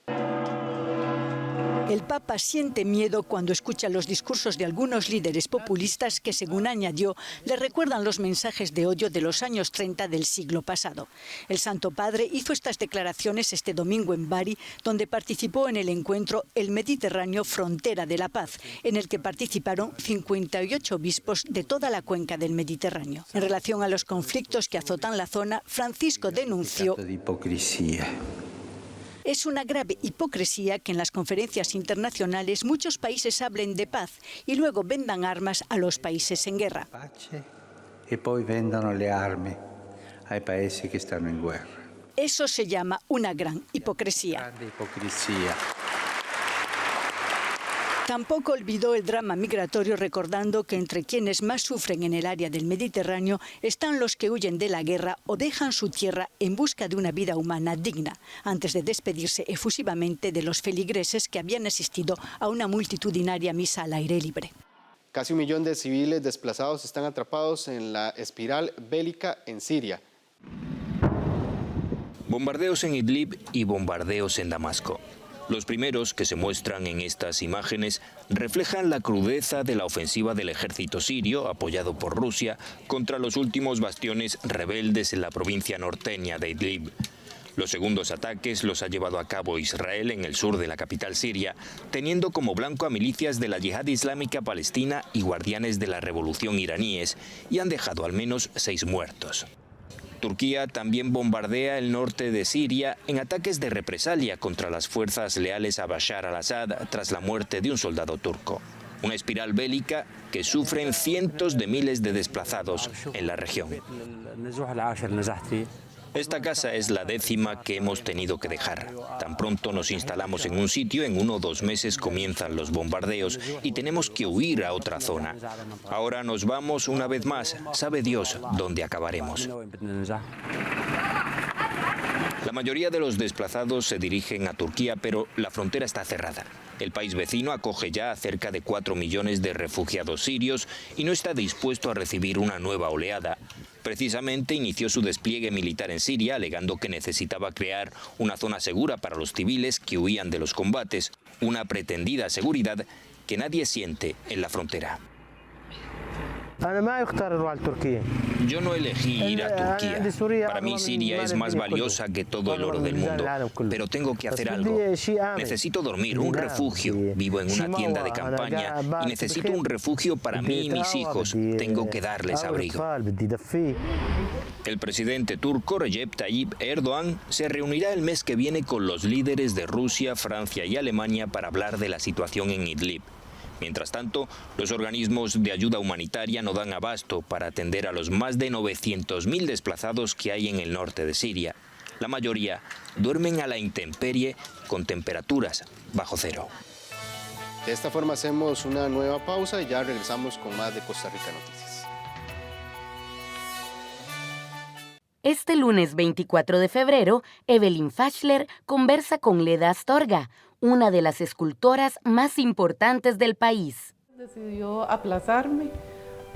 Speaker 13: El Papa siente miedo cuando escucha los discursos de algunos líderes populistas que, según añadió, le recuerdan los mensajes de odio de los años 30 del siglo pasado. El Santo Padre hizo estas declaraciones este domingo en Bari, donde participó en el encuentro El Mediterráneo Frontera de la Paz, en el que participaron 58 obispos de toda la cuenca del Mediterráneo. En relación a los conflictos que azotan la zona, Francisco denunció: es una grave hipocresía que en las conferencias internacionales muchos países hablen de paz y luego vendan armas a los países en guerra.
Speaker 25: Y poi vendano le armi ai paesi che stanno in guerra.
Speaker 13: Eso se llama una gran hipocresía.
Speaker 25: Grande hipocresía.
Speaker 13: Tampoco olvidó el drama migratorio, recordando que entre quienes más sufren en el área del Mediterráneo están los que huyen de la guerra o dejan su tierra en busca de una vida humana digna, antes de despedirse efusivamente de los feligreses que habían asistido a una multitudinaria misa al aire libre.
Speaker 1: Casi 1 millón de civiles desplazados están atrapados en la espiral bélica en Siria.
Speaker 26: Bombardeos en Idlib y bombardeos en Damasco. Los primeros, que se muestran en estas imágenes, reflejan la crudeza de la ofensiva del ejército sirio, apoyado por Rusia, contra los últimos bastiones rebeldes en la provincia norteña de Idlib. Los segundos ataques los ha llevado a cabo Israel en el sur de la capital siria, teniendo como blanco a milicias de la Yihad Islámica Palestina y guardianes de la revolución iraníes, y han dejado al menos 6 muertos. Turquía también bombardea el norte de Siria en ataques de represalia contra las fuerzas leales a Bashar al-Assad tras la muerte de un soldado turco. Una espiral bélica que sufren cientos de miles de desplazados en la región. Esta casa es la 10ª que hemos tenido que dejar. Tan pronto nos instalamos en un sitio, en 1 o 2 meses comienzan los bombardeos y tenemos que huir a otra zona. Ahora nos vamos una vez más. Sabe Dios dónde acabaremos. La mayoría de los desplazados se dirigen a Turquía, pero la frontera está cerrada. El país vecino acoge ya a cerca de 4 millones de refugiados sirios y no está dispuesto a recibir una nueva oleada. Precisamente inició su despliegue militar en Siria, alegando que necesitaba crear una zona segura para los civiles que huían de los combates, una pretendida seguridad que nadie siente en la frontera. Yo no elegí ir a Turquía. Para mí Siria es más valiosa que todo el oro del mundo. Pero tengo que hacer algo. Necesito dormir, un refugio. Vivo en una tienda de campaña y necesito un refugio para mí y mis hijos. Tengo que darles abrigo. El presidente turco Recep Tayyip Erdogan se reunirá el mes que viene con los líderes de Rusia, Francia y Alemania para hablar de la situación en Idlib. Mientras tanto, los organismos de ayuda humanitaria no dan abasto para atender a los más de 900.000 desplazados que hay en el norte de Siria. La mayoría duermen a la intemperie con temperaturas bajo cero.
Speaker 1: De esta forma hacemos una nueva pausa y ya regresamos con más de Costa Rica Noticias.
Speaker 11: Este lunes 24 de febrero, Evelyn Fashler conversa con Leda Astorga, una de las escultoras más importantes del país.
Speaker 14: Decidió aplazarme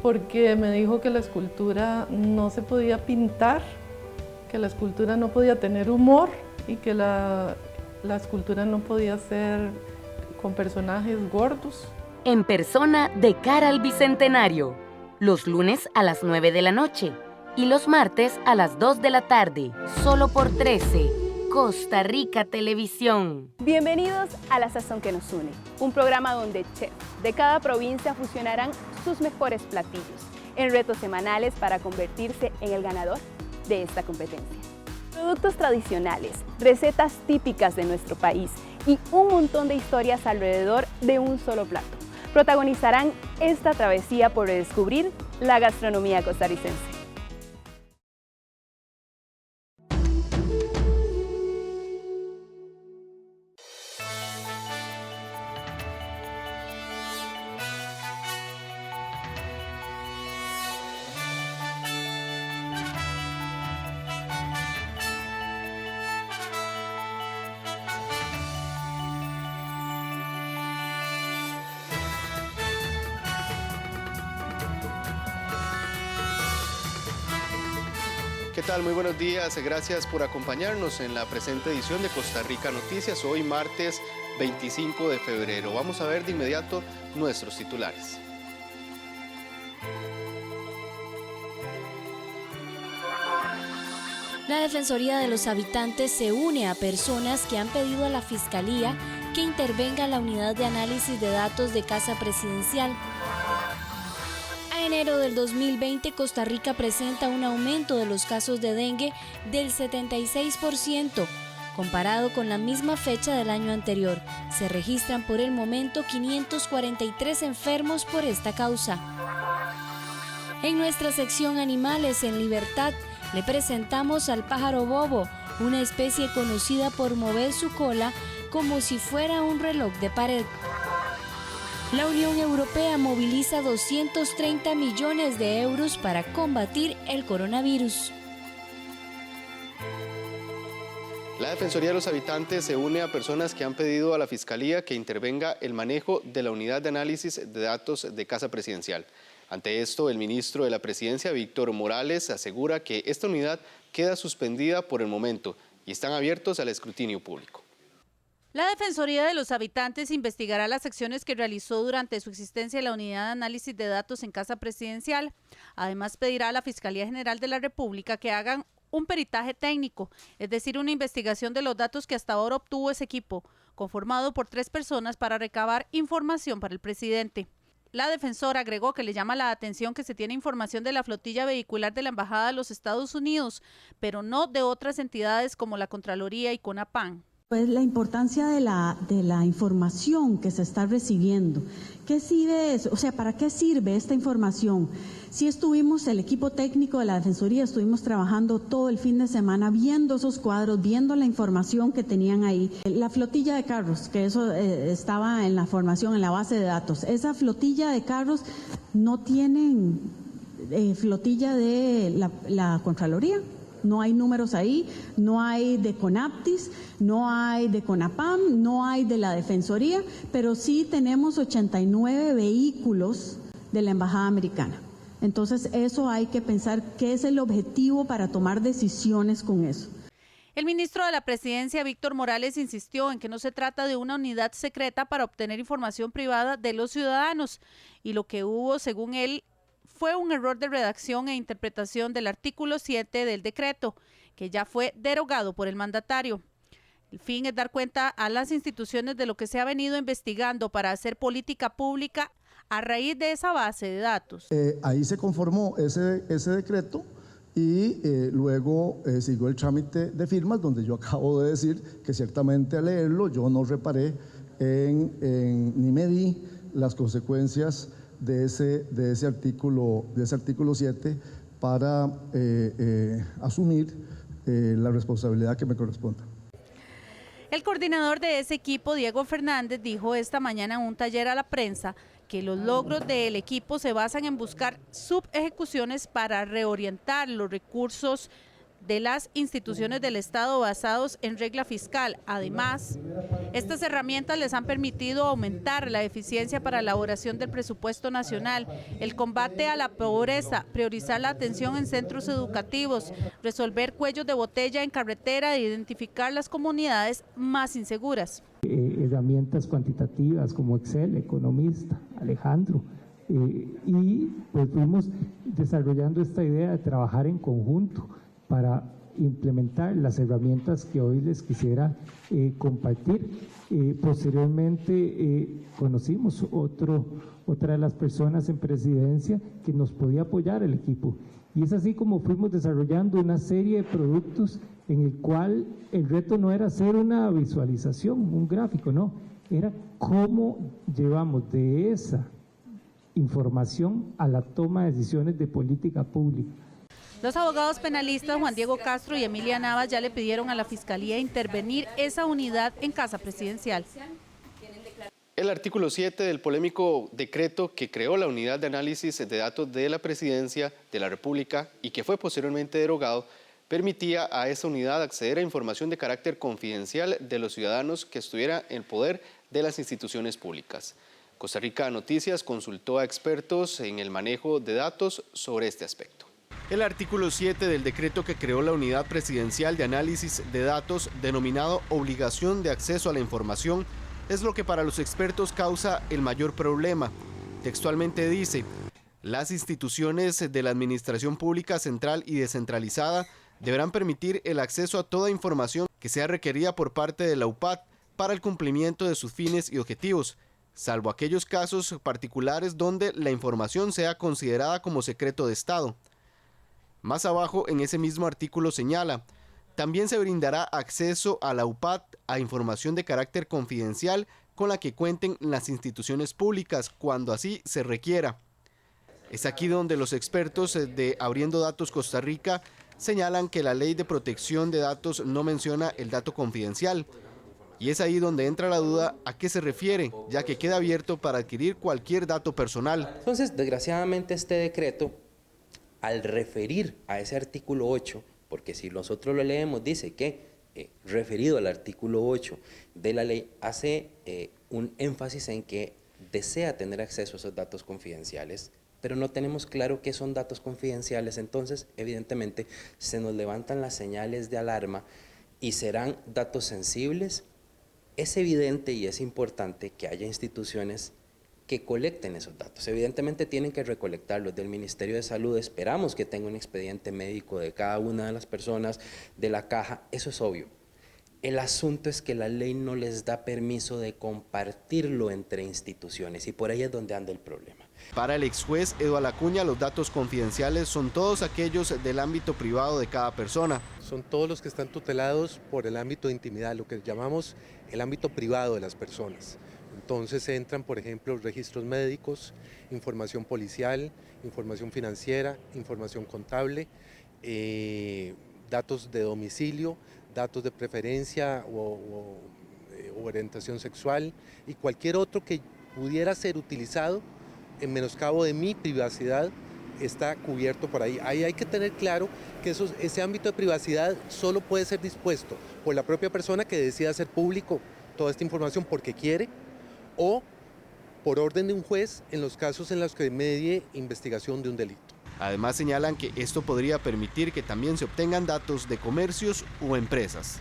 Speaker 14: porque me dijo que la escultura no se podía pintar, que la escultura no podía tener humor y que la escultura no podía ser con personajes gordos.
Speaker 11: En persona de cara al Bicentenario, los lunes a las 9 de la noche y los martes a las 2 de la tarde, solo por 13. Costa Rica Televisión.
Speaker 15: Bienvenidos a La Sazón que nos une, un programa donde chefs de cada provincia fusionarán sus mejores platillos en retos semanales para convertirse en el ganador de esta competencia. Productos tradicionales, recetas típicas de nuestro país y un montón de historias alrededor de un solo plato protagonizarán esta travesía por redescubrir la gastronomía costarricense.
Speaker 1: ¿Qué tal? Muy buenos días. Gracias por acompañarnos en la presente edición de Costa Rica Noticias, hoy martes 25 de febrero. Vamos a ver de inmediato nuestros titulares.
Speaker 2: La Defensoría de los Habitantes se une a personas que han pedido a la Fiscalía que intervenga la Unidad de Análisis de Datos de Casa Presidencial. A enero del 2020, Costa Rica presenta un aumento de los casos de dengue del 76%, comparado con la misma fecha del año anterior. Se registran por el momento 543 enfermos por esta causa. En nuestra sección Animales en Libertad, le presentamos al pájaro bobo, una especie conocida por mover su cola como si fuera un reloj de pared. La Unión Europea moviliza 230 millones de euros para combatir el coronavirus.
Speaker 1: La Defensoría de los Habitantes se une a personas que han pedido a la Fiscalía que intervenga el manejo de la Unidad de Análisis de Datos de Casa Presidencial. Ante esto, el ministro de la Presidencia, Víctor Morales, asegura que esta unidad queda suspendida por el momento y están abiertos al escrutinio público.
Speaker 16: La Defensoría de los Habitantes investigará las acciones que realizó durante su existencia la Unidad de Análisis de Datos en Casa Presidencial. Además, pedirá a la Fiscalía General de la República que hagan un peritaje técnico, es decir, una investigación de los datos que hasta ahora obtuvo ese equipo, conformado por 3 personas para recabar información para el presidente. La defensora agregó que le llama la atención que se tiene información de la flotilla vehicular de la Embajada de los Estados Unidos, pero no de otras entidades como la Contraloría y CONAPAN.
Speaker 17: Pues la importancia de la información que se está recibiendo. ¿Qué sirve eso? O sea, ¿para qué sirve esta información? Sí estuvimos, el equipo técnico de la Defensoría, estuvimos trabajando todo el fin de semana viendo esos cuadros, viendo la información que tenían ahí. La flotilla de carros, que eso estaba en la formación, en la base de datos. Esa flotilla de carros no tienen flotilla de la Contraloría. No hay números ahí, no hay de CONAPTIS, no hay de CONAPAM, no hay de la Defensoría, pero sí tenemos 89 vehículos de la Embajada Americana. Entonces eso hay que pensar qué es el objetivo para tomar decisiones con eso.
Speaker 16: El ministro de la Presidencia, Víctor Morales, insistió en que no se trata de una unidad secreta para obtener información privada de los ciudadanos y lo que hubo, según él, fue un error de redacción e interpretación del artículo 7 del decreto, que ya fue derogado por el mandatario. El fin es dar cuenta a las instituciones de lo que se ha venido investigando para hacer política pública a raíz de esa base de datos.
Speaker 18: Ahí se conformó ese decreto y luego siguió el trámite de firmas, donde yo acabo de decir que ciertamente al leerlo yo no reparé ni medí las consecuencias de ese artículo 7 para asumir la responsabilidad que me corresponda.
Speaker 16: El coordinador de ese equipo, Diego Fernández, dijo esta mañana en un taller a la prensa que los logros del equipo se basan en buscar subejecuciones para reorientar los recursos de las instituciones del Estado basados en regla fiscal. Además, estas herramientas les han permitido aumentar la eficiencia para la elaboración del presupuesto nacional, el combate a la pobreza, priorizar la atención en centros educativos, resolver cuellos de botella en carretera e identificar las comunidades más inseguras.
Speaker 4: Herramientas cuantitativas como Excel, Economista, Alejandro, y pues fuimos desarrollando esta idea de trabajar en conjunto para implementar las herramientas que hoy les quisiera compartir. Posteriormente conocimos otra de las personas en presidencia que nos podía apoyar el equipo. Y es así como fuimos desarrollando una serie de productos en el cual el reto no era hacer una visualización, un gráfico, no, era cómo llevamos de esa información a la toma de decisiones de política pública.
Speaker 16: Los abogados penalistas Juan Diego Castro y Emilia Navas ya le pidieron a la Fiscalía intervenir esa unidad en Casa Presidencial.
Speaker 1: El artículo 7 del polémico decreto que creó la Unidad de Análisis de Datos de la Presidencia de la República y que fue posteriormente derogado, permitía a esa unidad acceder a información de carácter confidencial de los ciudadanos que estuviera en poder de las instituciones públicas. Costa Rica Noticias consultó a expertos en el manejo de datos sobre este aspecto. El artículo 7 del decreto que creó la Unidad Presidencial de Análisis de Datos, denominado Obligación de Acceso a la Información, es lo que para los expertos causa el mayor problema. Textualmente dice: las instituciones de la Administración Pública Central y Descentralizada deberán permitir el acceso a toda información que sea requerida por parte de la UPAD para el cumplimiento de sus fines y objetivos, salvo aquellos casos particulares donde la información sea considerada como secreto de Estado. Más abajo en ese mismo artículo señala: también se brindará acceso a la UPAD a información de carácter confidencial con la que cuenten las instituciones públicas cuando así se requiera. Es aquí donde los expertos de Abriendo Datos Costa Rica señalan que la Ley de Protección de Datos no menciona el dato confidencial. Y es ahí donde entra la duda a qué se refiere, ya que queda abierto para adquirir cualquier dato personal.
Speaker 19: Entonces, desgraciadamente, este decreto, al referir a ese artículo 8, porque si nosotros lo leemos, dice que, referido al artículo 8 de la ley, hace un énfasis en que desea tener acceso a esos datos confidenciales, pero no tenemos claro qué son datos confidenciales. Entonces, evidentemente, se nos levantan las señales de alarma y serán datos sensibles. Es evidente y es importante que haya instituciones que colecten esos datos. Evidentemente tienen que recolectarlos del Ministerio de Salud. Esperamos que tenga un expediente médico de cada una de las personas, de la caja, eso es obvio. El asunto es que la ley no les da permiso de compartirlo entre instituciones y por ahí es donde anda el problema.
Speaker 1: Para el ex juez Eduardo Acuña, los datos confidenciales son todos aquellos del ámbito privado de cada persona.
Speaker 20: Son todos los que están tutelados por el ámbito de intimidad, lo que llamamos el ámbito privado de las personas. Entonces entran, por ejemplo, registros médicos, información policial, información financiera, información contable, datos de domicilio, datos de preferencia o orientación sexual y cualquier otro que pudiera ser utilizado en menoscabo de mi privacidad está cubierto por ahí. Ahí hay que tener claro que ese ámbito de privacidad solo puede ser dispuesto por la propia persona que decida hacer público toda esta información porque quiere o por orden de un juez en los casos en los que medie investigación de un delito.
Speaker 1: Además señalan que esto podría permitir que también se obtengan datos de comercios o empresas.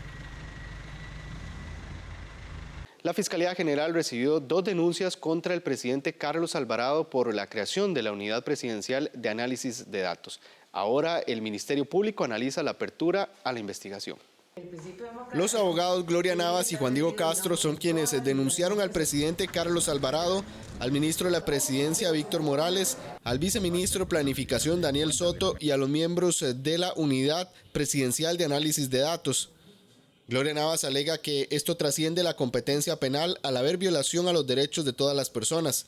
Speaker 1: La Fiscalía General recibió 2 denuncias contra el presidente Carlos Alvarado por la creación de la Unidad Presidencial de Análisis de Datos. Ahora el Ministerio Público analiza la apertura a la investigación. Los abogados Gloria Navas y Juan Diego Castro son quienes denunciaron al presidente Carlos Alvarado, al ministro de la Presidencia Víctor Morales, al viceministro de Planificación Daniel Soto y a los miembros de la Unidad Presidencial de Análisis de Datos. Gloria Navas alega que esto trasciende la competencia penal al haber violación a los derechos de todas las personas.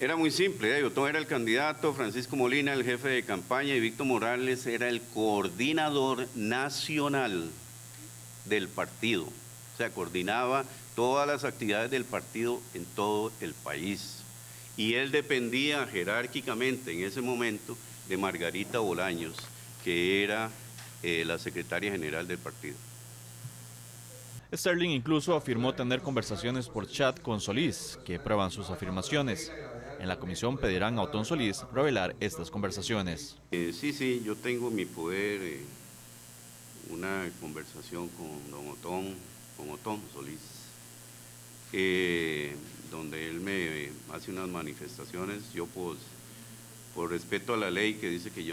Speaker 23: Era muy simple, Otón era el candidato, Francisco Molina el jefe de campaña y Víctor Morales era el coordinador nacional del partido. O sea, coordinaba todas las actividades del partido en todo el país. Y él dependía jerárquicamente en ese momento de Margarita Bolaños, que era la secretaria general del partido.
Speaker 6: Sterling incluso afirmó tener conversaciones por chat con Solís, que prueban sus afirmaciones. En la comisión pedirán a Otón Solís revelar estas conversaciones.
Speaker 23: Sí, yo tengo mi poder, una conversación con Otón Solís, donde él me hace unas manifestaciones. Yo pues, por respeto a la ley que dice que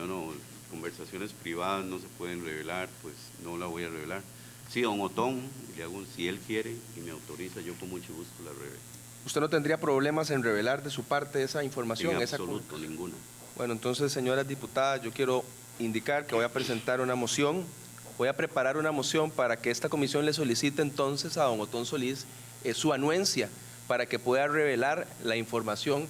Speaker 23: conversaciones privadas no se pueden revelar, pues no la voy a revelar. Sí, don Otón, si él quiere y me autoriza, yo con mucho gusto la revelo.
Speaker 7: ¿Usted no tendría problemas en revelar de su parte esa información?
Speaker 23: En absoluto, ninguno.
Speaker 7: Bueno, entonces, señoras diputadas, yo quiero indicar que voy a presentar una moción, voy a preparar una moción para que esta comisión le solicite entonces a don Otón Solís su anuencia para que pueda revelar la información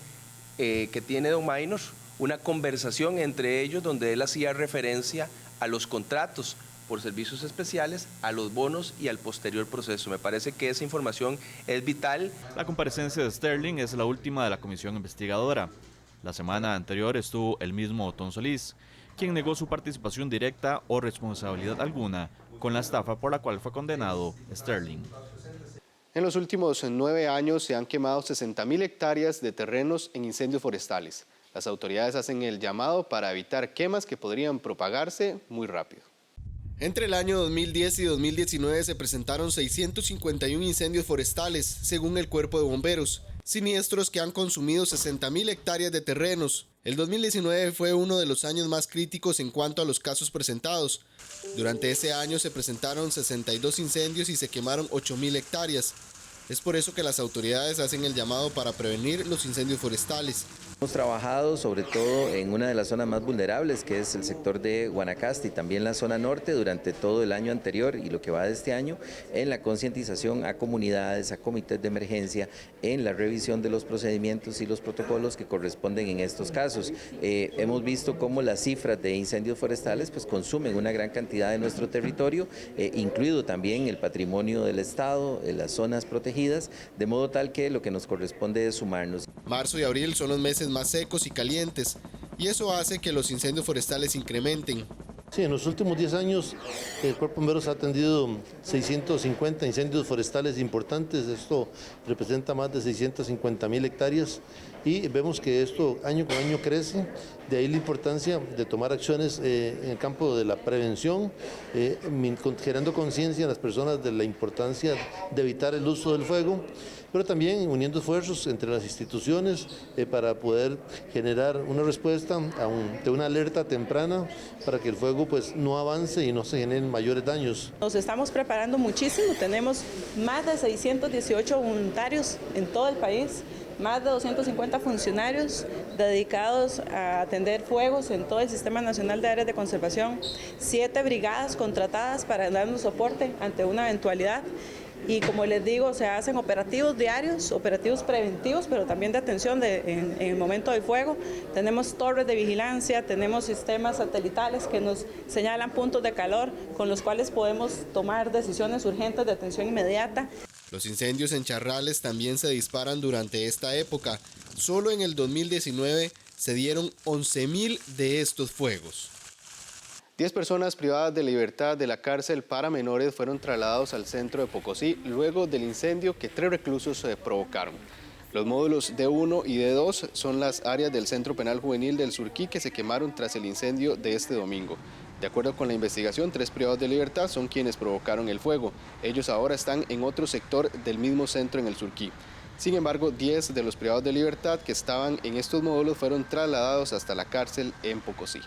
Speaker 7: que tiene don Maynor, una conversación entre ellos donde él hacía referencia a los contratos por servicios especiales, a los bonos y al posterior proceso. Me parece que esa información es vital.
Speaker 6: La comparecencia de Sterling es la última de la comisión investigadora. La semana anterior estuvo el mismo Otón Solís, quien negó su participación directa o responsabilidad alguna con la estafa por la cual fue condenado Sterling.
Speaker 1: En los últimos 9 años se han quemado 60.000 hectáreas de terrenos en incendios forestales. Las autoridades hacen el llamado para evitar quemas que podrían propagarse muy rápido. Entre el año 2010 y 2019 se presentaron 651 incendios forestales, según el Cuerpo de Bomberos, siniestros que han consumido 60.000 hectáreas de terrenos. El 2019 fue uno de los años más críticos en cuanto a los casos presentados. Durante ese año se presentaron 62 incendios y se quemaron 8.000 hectáreas. Es por eso que las autoridades hacen el llamado para prevenir los incendios forestales.
Speaker 9: Hemos trabajado sobre todo en una de las zonas más vulnerables, que es el sector de Guanacaste y también la zona norte durante todo el año anterior y lo que va de este año, en la concientización a comunidades, a comités de emergencia, en la revisión de los procedimientos y los protocolos que corresponden en estos casos. Hemos visto cómo las cifras de incendios forestales pues consumen una gran cantidad de nuestro territorio, incluido también el patrimonio del Estado, las zonas protegidas, de modo tal que lo que nos corresponde es sumarnos.
Speaker 1: Marzo y abril son los meses más secos y calientes, y eso hace que los incendios forestales incrementen.
Speaker 10: Sí, en los últimos 10 años el Cuerpo de Bomberos ha atendido 650 incendios forestales importantes. Esto representa más de 650.000 hectáreas y vemos que esto año con año crece. De ahí la importancia de tomar acciones en el campo de la prevención, generando conciencia en las personas de la importancia de evitar el uso del fuego, pero también uniendo esfuerzos entre las instituciones para poder generar una respuesta de una alerta temprana para que el fuego pues no avance y no se generen mayores daños.
Speaker 12: Nos estamos preparando muchísimo, tenemos más de 618 voluntarios en todo el país, más de 250 funcionarios dedicados a atender fuegos en todo el Sistema Nacional de Áreas de Conservación, 7 brigadas contratadas para darnos soporte ante una eventualidad. Y como les digo, se hacen operativos diarios, operativos preventivos, pero también de atención en el momento del fuego. Tenemos torres de vigilancia, tenemos sistemas satelitales que nos señalan puntos de calor con los cuales podemos tomar decisiones urgentes de atención inmediata.
Speaker 1: Los incendios en charrales también se disparan durante esta época. Solo en el 2019 se dieron 11.000 de estos fuegos. 10 personas privadas de libertad de la cárcel para menores fueron trasladados al centro de Pocosí luego del incendio que 3 reclusos provocaron. Los módulos D1 y D2 son las áreas del Centro Penal Juvenil del Surquí que se quemaron tras el incendio de este domingo. De acuerdo con la investigación, 3 privados de libertad son quienes provocaron el fuego. Ellos ahora están en otro sector del mismo centro en el Surquí. Sin embargo, 10 de los privados de libertad que estaban en estos módulos fueron trasladados hasta la cárcel en Pocosí.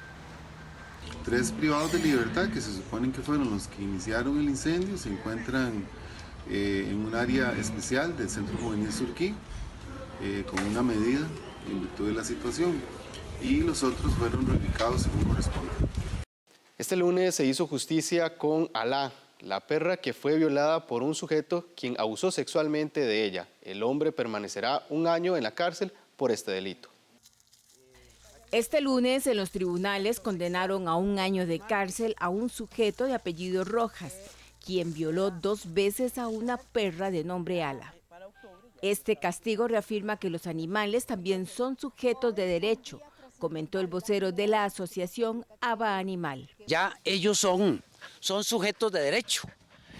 Speaker 21: 3 privados de libertad que se suponen que fueron los que iniciaron el incendio se encuentran en un área especial del Centro Juvenil Surquí con una medida en virtud de la situación y los otros fueron reubicados según corresponde.
Speaker 1: Este lunes se hizo justicia con Alá, la perra que fue violada por un sujeto quien abusó sexualmente de ella. El hombre permanecerá 1 año en la cárcel por este delito.
Speaker 8: Este lunes en los tribunales condenaron a 1 año de cárcel a un sujeto de apellido Rojas, quien violó 2 veces a una perra de nombre Ala. Este castigo reafirma que los animales también son sujetos de derecho, comentó el vocero de la asociación Aba Animal.
Speaker 13: Ya ellos son sujetos de derecho.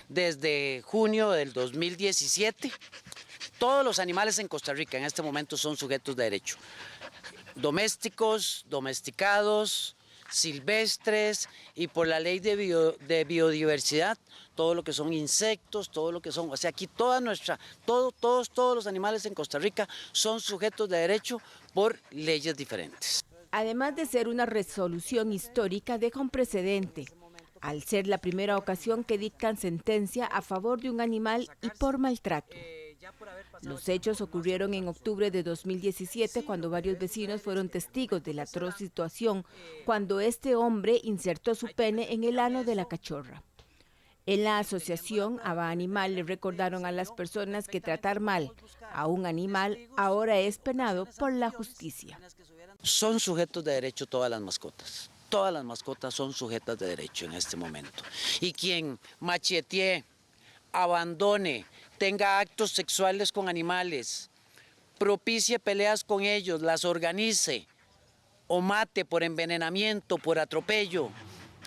Speaker 13: Desde junio del 2017, todos los animales en Costa Rica en este momento son sujetos de derecho. Domésticos, domesticados, silvestres y por la ley de biodiversidad, todo lo que son insectos, todo lo que son, o sea, aquí todos los animales en Costa Rica son sujetos de derecho por leyes diferentes.
Speaker 8: Además de ser una resolución histórica, deja un precedente, al ser la primera ocasión que dictan sentencia a favor de un animal y por maltrato. Los hechos ocurrieron en octubre de 2017 cuando varios vecinos fueron testigos de la atroz situación cuando este hombre insertó su pene en el ano de la cachorra. En la asociación Aba Animal le recordaron a las personas que tratar mal a un animal ahora es penado por la justicia.
Speaker 13: Son sujetos de derecho todas las mascotas. Todas las mascotas son sujetas de derecho en este momento. Y quien machetee, abandone, tenga actos sexuales con animales, propicie peleas con ellos, las organice o mate por envenenamiento, por atropello,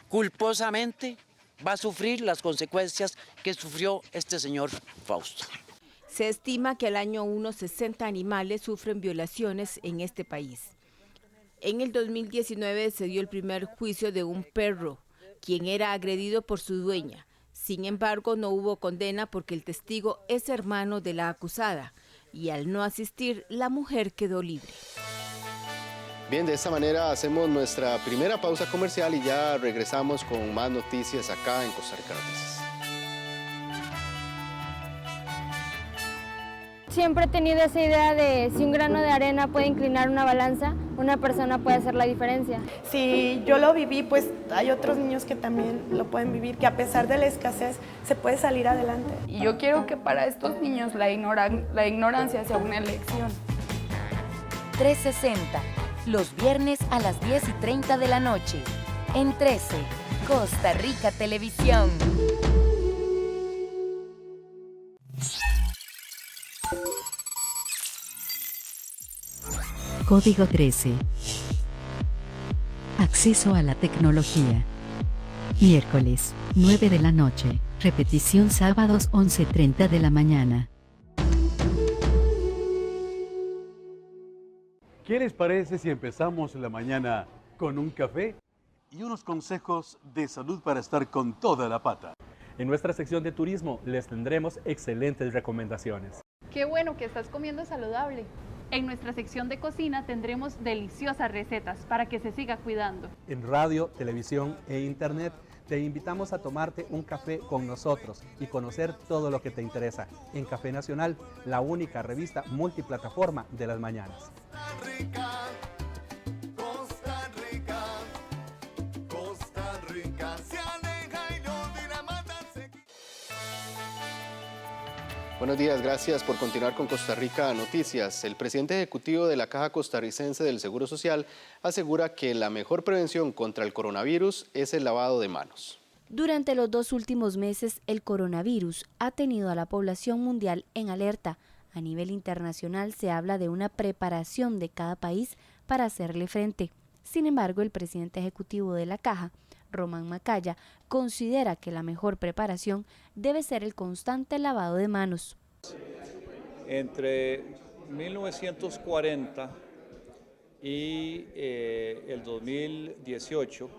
Speaker 13: culposamente va a sufrir las consecuencias que sufrió este señor Fausto.
Speaker 8: Se estima que al año 60 animales sufren violaciones en este país. En el 2019 se dio el primer juicio de un perro, quien era agredido por su dueña. Sin embargo, no hubo condena porque el testigo es hermano de la acusada y al no asistir, la mujer quedó libre.
Speaker 1: Bien, de esta manera hacemos nuestra primera pausa comercial y ya regresamos con más noticias acá en Costa Rica Noticias.
Speaker 14: Siempre he tenido esa idea de si un grano de arena puede inclinar una balanza, una persona puede hacer la diferencia.
Speaker 24: Si yo lo viví, pues hay otros niños que también lo pueden vivir, que a pesar de la escasez se puede salir adelante.
Speaker 25: Y yo quiero que para estos niños la ignorancia sea una elección.
Speaker 11: 360, los viernes a las 10:30 de la noche. En 13, Costa Rica Televisión.
Speaker 26: Código 13. Acceso a la tecnología. Miércoles, 9 de la noche. Repetición sábados 11:30 de la mañana.
Speaker 27: ¿Qué les parece si empezamos la mañana con un café y unos consejos de salud para estar con toda la pata?
Speaker 28: En nuestra sección de turismo les tendremos excelentes recomendaciones.
Speaker 29: Qué bueno que estás comiendo saludable. En nuestra sección de cocina tendremos deliciosas recetas para que se siga cuidando.
Speaker 28: En radio, televisión e internet te invitamos a tomarte un café con nosotros y conocer todo lo que te interesa en Café Nacional, la única revista multiplataforma de las mañanas.
Speaker 30: Costa Rica se aleja y no dirá matarse.
Speaker 1: Buenos días, gracias por continuar con Costa Rica Noticias. El presidente ejecutivo de la Caja Costarricense del Seguro Social asegura que la mejor prevención contra el coronavirus es el lavado de manos.
Speaker 2: Durante los 2 últimos meses, el coronavirus ha tenido a la población mundial en alerta. A nivel internacional se habla de una preparación de cada país para hacerle frente. Sin embargo, el presidente ejecutivo de la Caja, Román Macaya, considera que la mejor preparación debe ser el constante lavado de manos.
Speaker 31: Entre 1940 y el 2018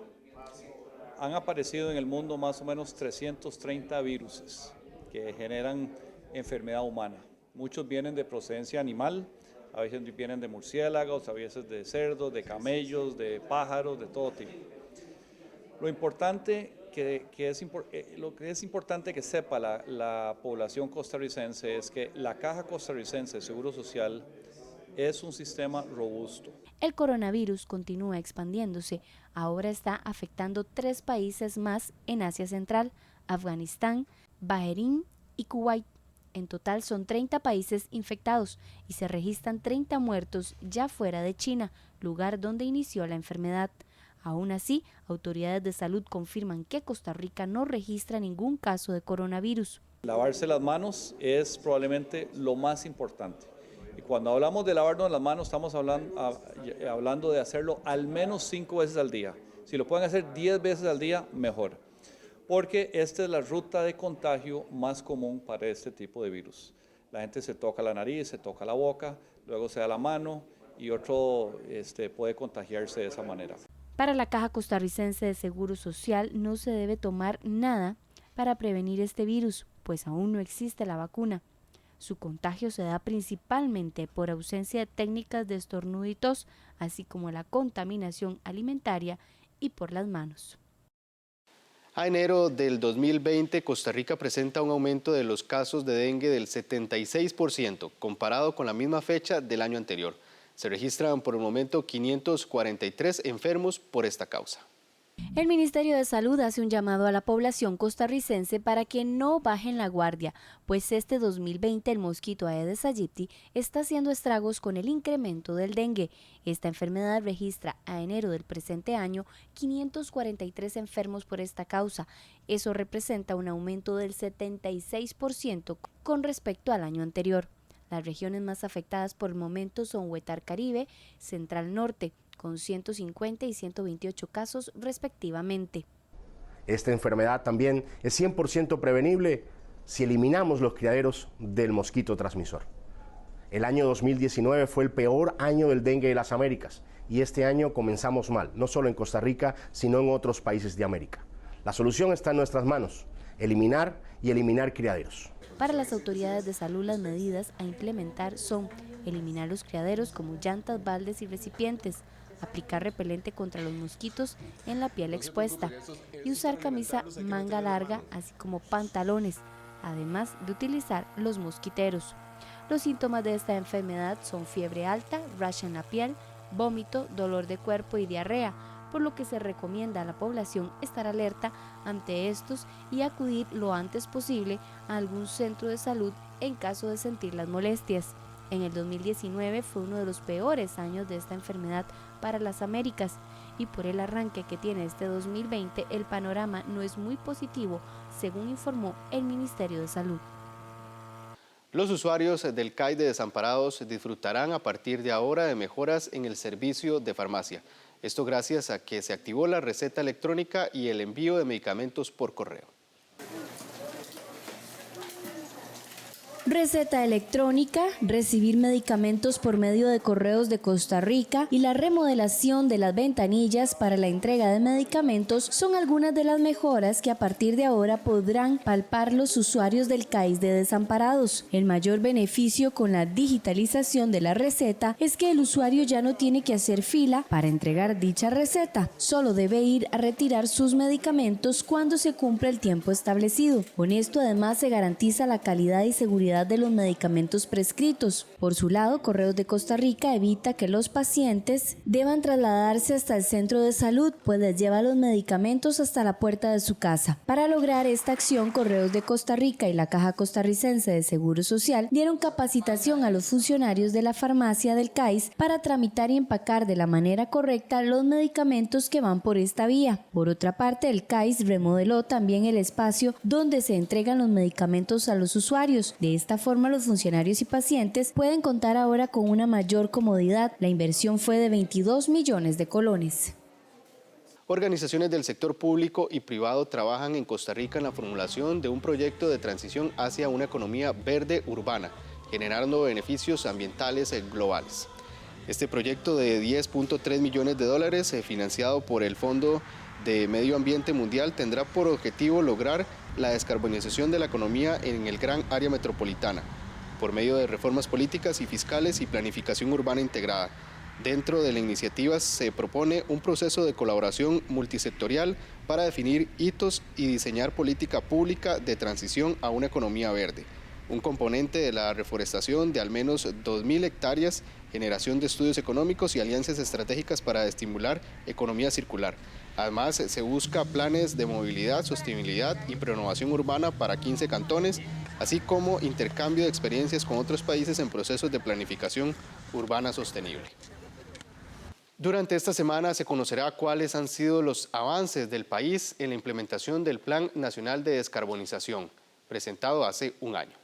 Speaker 31: han aparecido en el mundo más o menos 330 virus que generan enfermedad humana. Muchos vienen de procedencia animal, a veces vienen de murciélagos, a veces de cerdos, de camellos, de pájaros, de todo tipo. Lo importante lo que es importante que sepa la población costarricense es que la Caja Costarricense de Seguro Social es un sistema robusto.
Speaker 2: El coronavirus continúa expandiéndose. Ahora está afectando 3 países más en Asia Central: Afganistán, Bahrein y Kuwait. En total son 30 países infectados y se registran 30 muertos ya fuera de China, lugar donde inició la enfermedad. Aún así, autoridades de salud confirman que Costa Rica no registra ningún caso de coronavirus.
Speaker 31: Lavarse las manos es probablemente lo más importante. Y cuando hablamos de lavarnos las manos, estamos hablando de hacerlo al menos 5 veces al día. Si lo pueden hacer 10 veces al día, mejor. Porque esta es la ruta de contagio más común para este tipo de virus. La gente se toca la nariz, se toca la boca, luego se da la mano y otro puede contagiarse de esa manera.
Speaker 2: Para la Caja Costarricense de Seguro Social no se debe tomar nada para prevenir este virus, pues aún no existe la vacuna. Su contagio se da principalmente por ausencia de técnicas de estornudo y tos, así como la contaminación alimentaria y por las manos.
Speaker 1: A enero del 2020, Costa Rica presenta un aumento de los casos de dengue del 76%, comparado con la misma fecha del año anterior. Se registran por el momento 543 enfermos por esta causa.
Speaker 2: El Ministerio de Salud hace un llamado a la población costarricense para que no bajen la guardia, pues este 2020 el mosquito Aedes aegypti está haciendo estragos con el incremento del dengue. Esta enfermedad registra a enero del presente año 543 enfermos por esta causa. Eso representa un aumento del 76% con respecto al año anterior. Las regiones más afectadas por el momento son Huetar Caribe, Central Norte, con 150 y 128 casos respectivamente.
Speaker 3: Esta enfermedad también es 100% prevenible si eliminamos los criaderos del mosquito transmisor. El año 2019 fue el peor año del dengue de las Américas y este año comenzamos mal, no solo en Costa Rica, sino en otros países de América. La solución está en nuestras manos, eliminar criaderos.
Speaker 2: Para las autoridades de salud, las medidas a implementar son eliminar los criaderos como llantas, baldes y recipientes, aplicar repelente contra los mosquitos en la piel expuesta y usar camisa manga larga, así como pantalones, además de utilizar los mosquiteros. Los síntomas de esta enfermedad son fiebre alta, rash en la piel, vómito, dolor de cuerpo y diarrea, por lo que se recomienda a la población estar alerta ante estos y acudir lo antes posible a algún centro de salud en caso de sentir las molestias. En el 2019 fue uno de los peores años de esta enfermedad para las Américas y por el arranque que tiene este 2020 el panorama no es muy positivo, según informó el Ministerio de Salud.
Speaker 1: Los usuarios del CAI de Desamparados disfrutarán a partir de ahora de mejoras en el servicio de farmacia. Esto gracias a que se activó la receta electrónica y el envío de medicamentos por correo.
Speaker 2: Receta electrónica, recibir medicamentos por medio de correos de Costa Rica y la remodelación de las ventanillas para la entrega de medicamentos son algunas de las mejoras que a partir de ahora podrán palpar los usuarios del CAIS de Desamparados. El mayor beneficio con la digitalización de la receta es que el usuario ya no tiene que hacer fila para entregar dicha receta, solo debe ir a retirar sus medicamentos cuando se cumpla el tiempo establecido. Con esto además se garantiza la calidad y seguridad de los medicamentos prescritos. Por su lado, Correos de Costa Rica evita que los pacientes deban trasladarse hasta el centro de salud, pues les lleva los medicamentos hasta la puerta de su casa. Para lograr esta acción, Correos de Costa Rica y la Caja Costarricense de Seguro Social dieron capacitación a los funcionarios de la farmacia del CAIS para tramitar y empacar de la manera correcta los medicamentos que van por esta vía. Por otra parte, el CAIS remodeló también el espacio donde se entregan los medicamentos a los usuarios. De esta forma, los funcionarios y pacientes pueden contar ahora con una mayor comodidad. La inversión fue de 22 millones de colones.
Speaker 1: Organizaciones del sector público y privado trabajan en Costa Rica en la formulación de un proyecto de transición hacia una economía verde urbana, generando beneficios ambientales globales. Este proyecto de $10.3 millones, financiado por el Fondo de Medio Ambiente Mundial, tendrá por objetivo lograr la descarbonización de la economía en el gran área metropolitana, por medio de reformas políticas y fiscales y planificación urbana integrada. Dentro de la iniciativa se propone un proceso de colaboración multisectorial para definir hitos y diseñar política pública de transición a una economía verde. Un componente de la reforestación de al menos 2.000 hectáreas, generación de estudios económicos y alianzas estratégicas para estimular economía circular. Además, se busca planes de movilidad, sostenibilidad y renovación urbana para 15 cantones, así como intercambio de experiencias con otros países en procesos de planificación urbana sostenible. Durante esta semana se conocerá cuáles han sido los avances del país en la implementación del Plan Nacional de Descarbonización, presentado hace un año.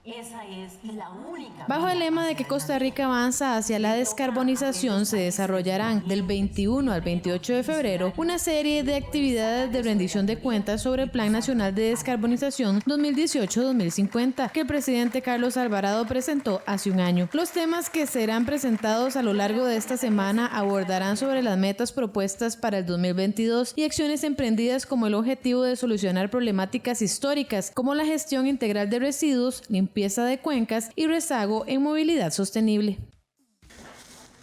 Speaker 4: Esa es la única.
Speaker 5: Bajo el lema de que Costa Rica avanza hacia la descarbonización, se desarrollarán del 21 al 28 de febrero una serie de actividades de rendición de cuentas sobre el Plan Nacional de Descarbonización 2018-2050 que el presidente Carlos Alvarado presentó hace un año. Los temas que serán presentados a lo largo de esta semana abordarán sobre las metas propuestas para el 2022 y acciones emprendidas como el objetivo de solucionar problemáticas históricas como la gestión integral de residuos, limpieza de cuencas y rezago en movilidad sostenible.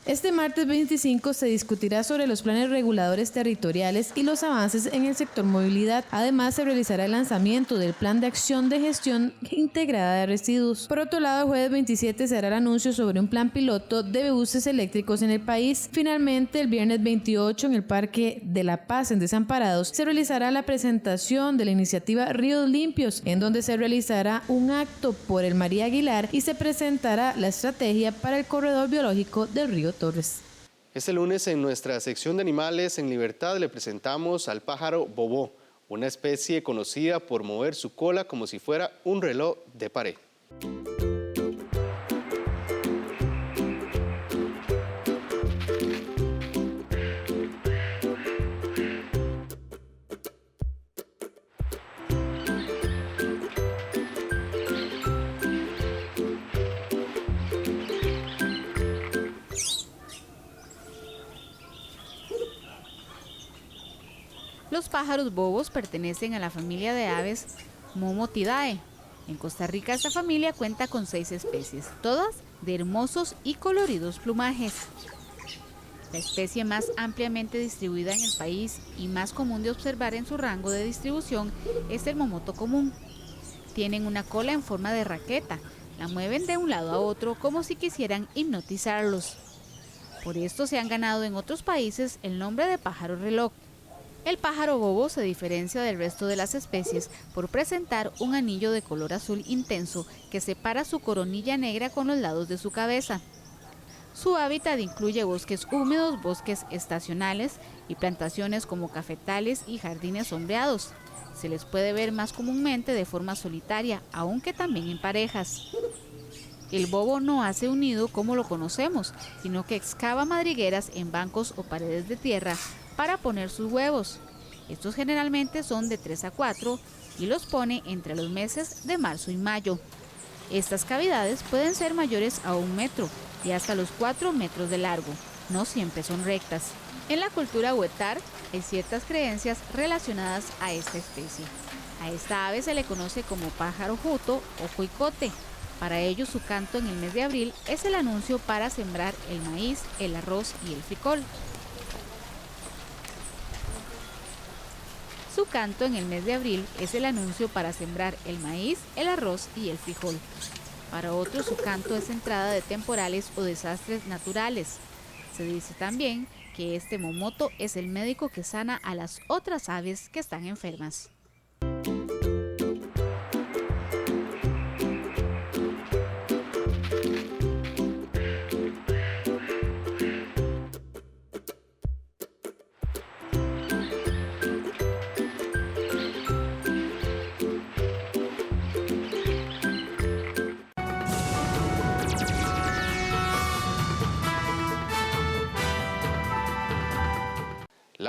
Speaker 5: Este martes 25 se discutirá sobre los planes reguladores territoriales y los avances en el sector movilidad. Además, se realizará el lanzamiento del Plan de Acción de Gestión Integrada de Residuos. Por otro lado, el jueves 27 se hará el anuncio sobre un plan piloto de buses eléctricos en el país. Finalmente, el viernes 28, en el Parque de la Paz en Desamparados, se realizará la presentación de la iniciativa Ríos Limpios, en donde se realizará un acto por el María Aguilar y se presentará la estrategia para el corredor biológico del río Torres.
Speaker 1: Este lunes en nuestra sección de animales en libertad le presentamos al pájaro bobó, una especie conocida por mover su cola como si fuera un reloj de pared.
Speaker 7: Los pájaros bobos pertenecen a la familia de aves Momotidae. En Costa Rica esta familia cuenta con 6 especies, todas de hermosos y coloridos plumajes. La especie más ampliamente distribuida en el país y más común de observar en su rango de distribución es el momoto común. Tienen una cola en forma de raqueta, la mueven de un lado a otro como si quisieran hipnotizarlos. Por esto se han ganado en otros países el nombre de pájaro reloj. El pájaro bobo se diferencia del resto de las especies por presentar un anillo de color azul intenso que separa su coronilla negra con los lados de su cabeza. Su hábitat incluye bosques húmedos, bosques estacionales y plantaciones como cafetales y jardines sombreados. Se les puede ver más comúnmente de forma solitaria, aunque también en parejas. El bobo no hace un nido como lo conocemos, sino que excava madrigueras en bancos o paredes de tierra para poner sus huevos. Estos generalmente son de 3 a 4 y los pone entre los meses de marzo y mayo. Estas cavidades pueden ser mayores a 1 metro y hasta los 4 metros de largo. No siempre son rectas. En la cultura huetar hay ciertas creencias relacionadas a esta especie. A esta ave se le conoce como pájaro juto o cuicote. Para ello, su canto en el mes de abril es el anuncio para sembrar el maíz, el arroz y el frijol. Su canto en el mes de abril es el anuncio para sembrar el maíz, el arroz y el frijol. Para otros, su canto es entrada de temporales o desastres naturales. Se dice también que este momoto es el médico que sana a las otras aves que están enfermas.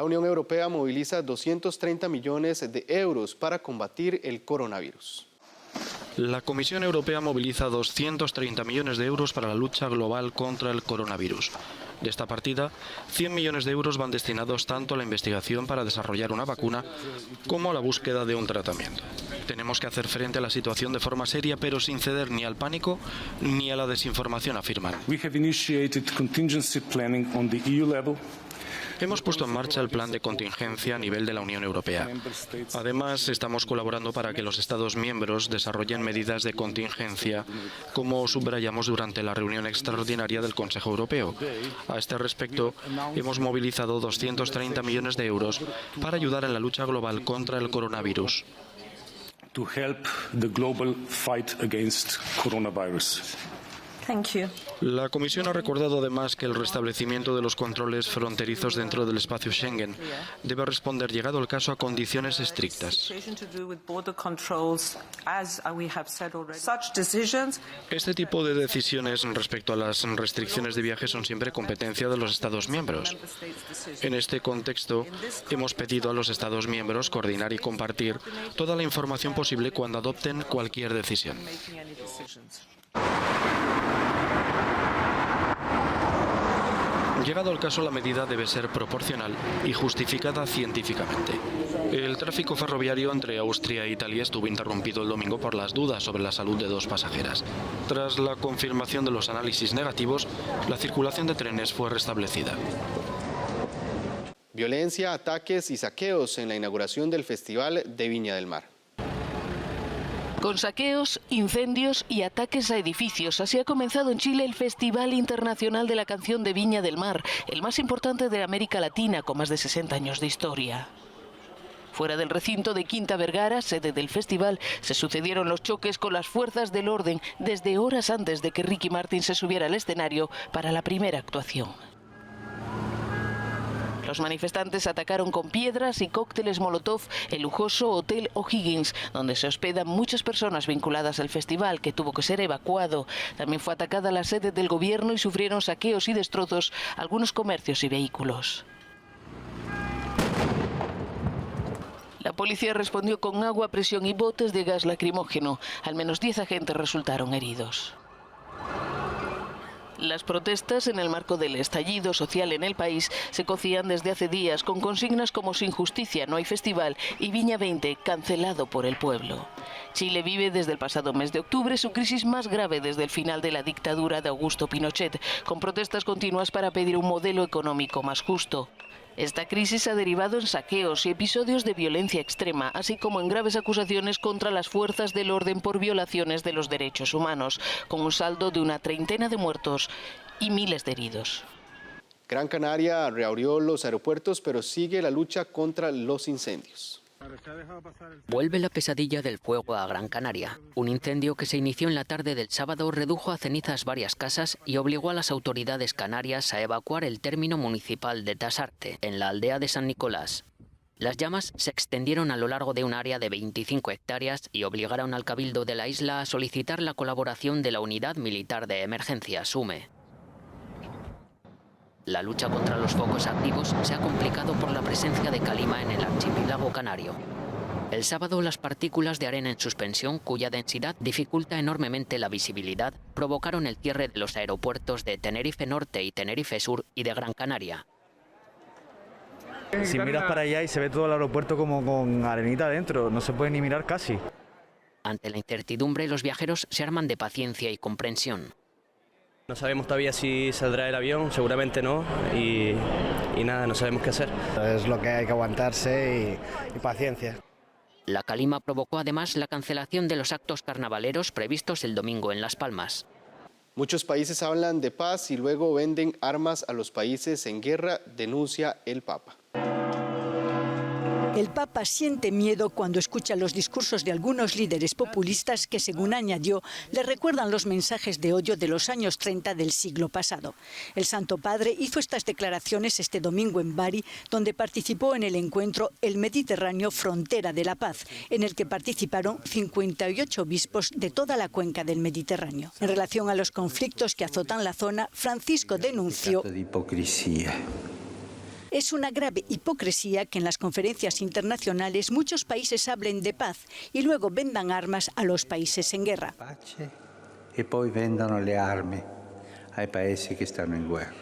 Speaker 1: La Unión Europea moviliza 230 millones de euros para combatir el coronavirus.
Speaker 15: La Comisión Europea moviliza 230 millones de euros para la lucha global contra el coronavirus. De esta partida, 100 millones de euros van destinados tanto a la investigación para desarrollar una vacuna como a la búsqueda de un tratamiento. Tenemos que hacer frente a la situación de forma seria, pero sin ceder ni al pánico ni a la desinformación, afirman. Hemos puesto en marcha el plan de contingencia a nivel de la Unión Europea. Además, estamos colaborando para que los Estados miembros desarrollen medidas de contingencia, como subrayamos durante la reunión extraordinaria del Consejo Europeo. A este respecto, hemos movilizado 230 millones de euros para ayudar en la lucha global contra el coronavirus.
Speaker 6: to help the global fight against coronavirus.
Speaker 15: La Comisión ha recordado además que el restablecimiento de los controles fronterizos dentro del espacio Schengen debe responder, llegado el caso, a condiciones estrictas. Este tipo de decisiones respecto a las restricciones de viaje son siempre competencia de los Estados miembros. En este contexto, hemos pedido a los Estados miembros coordinar y compartir toda la información posible cuando adopten cualquier decisión. Llegado el caso, la medida debe ser proporcional y justificada científicamente. El tráfico ferroviario entre Austria e Italia estuvo interrumpido el domingo por las dudas sobre la salud de 2 pasajeras. Tras la confirmación de los análisis negativos, la circulación de trenes fue restablecida.
Speaker 1: Violencia, ataques y saqueos en la inauguración del Festival de Viña del Mar.
Speaker 9: Con saqueos, incendios y ataques a edificios, así ha comenzado en Chile el Festival Internacional de la Canción de Viña del Mar, el más importante de América Latina, con más de 60 años de historia. Fuera del recinto de Quinta Vergara, sede del festival, se sucedieron los choques con las fuerzas del orden desde horas antes de que Ricky Martin se subiera al escenario para la primera actuación. Los manifestantes atacaron con piedras y cócteles Molotov el lujoso Hotel O'Higgins, donde se hospedan muchas personas vinculadas al festival, que tuvo que ser evacuado. También fue atacada la sede del gobierno y sufrieron saqueos y destrozos algunos comercios y vehículos. La policía respondió con agua, presión y botes de gas lacrimógeno. Al menos 10 agentes resultaron heridos. Las protestas en el marco del estallido social en el país se cocían desde hace días con consignas como "Sin justicia no hay festival" y "Viña 20 cancelado por el pueblo". Chile vive desde el pasado mes de octubre su crisis más grave desde el final de la dictadura de Augusto Pinochet, con protestas continuas para pedir un modelo económico más justo. Esta crisis ha derivado en saqueos y episodios de violencia extrema, así como en graves acusaciones contra las fuerzas del orden por violaciones de los derechos humanos, con un saldo de una treintena de muertos y miles de heridos.
Speaker 1: Gran Canaria reabrió los aeropuertos, pero sigue la lucha contra los incendios.
Speaker 10: Vuelve la pesadilla del fuego a Gran Canaria. Un incendio que se inició en la tarde del sábado redujo a cenizas varias casas y obligó a las autoridades canarias a evacuar el término municipal de Tasarte, en la aldea de San Nicolás. Las llamas se extendieron a lo largo de un área de 25 hectáreas y obligaron al Cabildo de la isla a solicitar la colaboración de la Unidad Militar de Emergencia, SUME. La lucha contra los focos activos se ha complicado por la presencia de calima en el archipiélago canario. El sábado, las partículas de arena en suspensión, cuya densidad dificulta enormemente la visibilidad, provocaron el cierre de los aeropuertos de Tenerife Norte y Tenerife Sur y de Gran Canaria.
Speaker 12: Si miras para allá y se ve todo el aeropuerto como con arenita adentro, no se puede ni mirar casi.
Speaker 10: Ante la incertidumbre, los viajeros se arman de paciencia y comprensión.
Speaker 16: No sabemos todavía si saldrá el avión, seguramente no, y nada, no sabemos qué hacer.
Speaker 12: Es lo que hay que aguantarse y paciencia.
Speaker 10: La calima provocó además la cancelación de los actos carnavaleros previstos el domingo en Las Palmas.
Speaker 1: Muchos países hablan de paz y luego venden armas a los países en guerra, denuncia el Papa.
Speaker 17: El Papa siente miedo cuando escucha los discursos de algunos líderes populistas que, según añadió, le recuerdan los mensajes de odio de los años 30 del siglo pasado. El Santo Padre hizo estas declaraciones este domingo en Bari, donde participó en el encuentro El Mediterráneo Frontera de la Paz, en el que participaron 58 obispos de toda la cuenca del Mediterráneo. En relación a los conflictos que azotan la zona, Francisco denunció: es una grave hipocresía que en las conferencias internacionales muchos países hablen de paz y luego vendan armas a los países en guerra.
Speaker 18: Y poi vendano le armi ai paesi che stanno in guerra.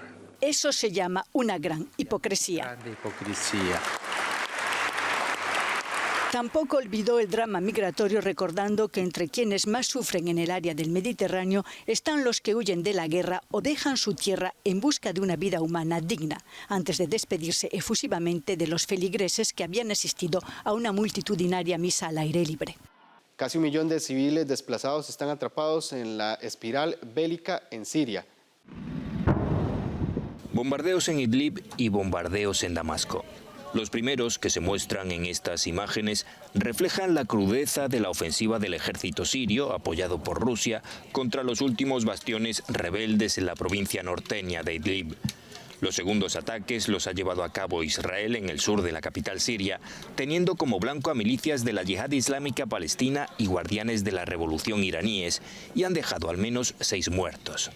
Speaker 17: Eso se llama una gran hipocresía.
Speaker 18: Grande hipocresía.
Speaker 17: Tampoco olvidó el drama migratorio, recordando que entre quienes más sufren en el área del Mediterráneo están los que huyen de la guerra o dejan su tierra en busca de una vida humana digna, antes de despedirse efusivamente de los feligreses que habían asistido a una multitudinaria misa al aire libre.
Speaker 1: Casi 1 millón de civiles desplazados están atrapados en la espiral bélica en Siria.
Speaker 19: Bombardeos en Idlib y bombardeos en Damasco.
Speaker 8: Los primeros que se muestran en estas imágenes reflejan la crudeza de la ofensiva del ejército sirio, apoyado por Rusia, contra los últimos bastiones rebeldes en la provincia norteña de Idlib. Los segundos ataques los ha llevado a cabo Israel en el sur de la capital siria, teniendo como blanco a milicias de la Yihad Islámica Palestina y guardianes de la revolución iraníes, y han dejado al menos 6 muertos.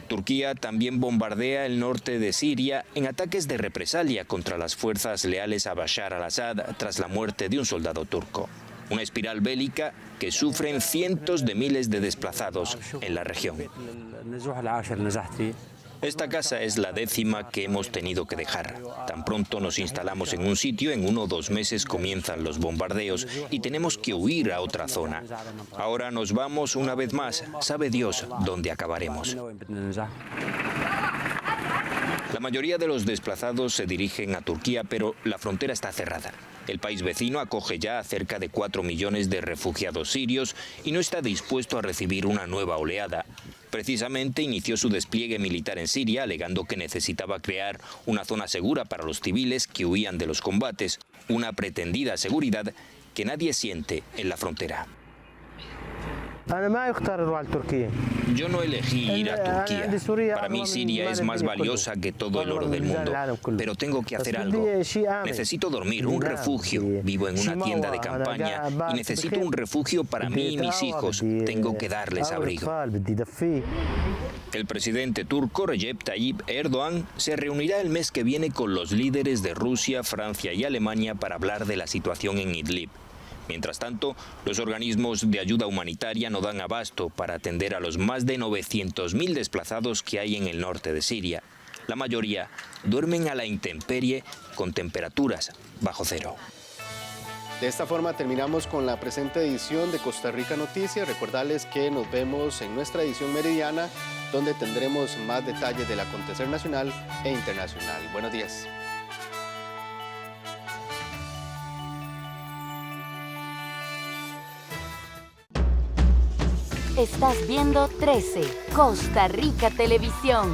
Speaker 8: Turquía también bombardea el norte de Siria en ataques de represalia contra las fuerzas leales a Bashar al-Assad tras la muerte de un soldado turco. Una espiral bélica que sufren cientos de miles de desplazados en la región. Esta casa es la 10ª que hemos tenido que dejar. Tan pronto nos instalamos en un sitio, en 1 o 2 meses comienzan los bombardeos y tenemos que huir a otra zona. Ahora nos vamos una vez más. Sabe Dios dónde acabaremos. La mayoría de los desplazados se dirigen a Turquía, pero la frontera está cerrada. El país vecino acoge ya a cerca de 4 millones de refugiados sirios y no está dispuesto a recibir una nueva oleada. Precisamente inició su despliegue militar en Siria, alegando que necesitaba crear una zona segura para los civiles que huían de los combates, una pretendida seguridad que nadie siente en la frontera. Yo no elegí ir a Turquía. Para mí Siria es más valiosa que todo el oro del mundo. Pero tengo que hacer algo. Necesito dormir, un refugio. Vivo en una tienda de campaña y necesito un refugio para mí y mis hijos. Tengo que darles abrigo. El presidente turco Recep Tayyip Erdogan se reunirá el mes que viene con los líderes de Rusia, Francia y Alemania para hablar de la situación en Idlib. Mientras tanto, los organismos de ayuda humanitaria no dan abasto para atender a los más de 900.000 desplazados que hay en el norte de Siria. La mayoría duermen a la intemperie con temperaturas bajo cero.
Speaker 1: De esta forma terminamos con la presente edición de Costa Rica Noticias. Recordarles que nos vemos en nuestra edición meridiana, donde tendremos más detalles del acontecer nacional e internacional. Buenos días.
Speaker 11: Estás viendo 13, Costa Rica Televisión.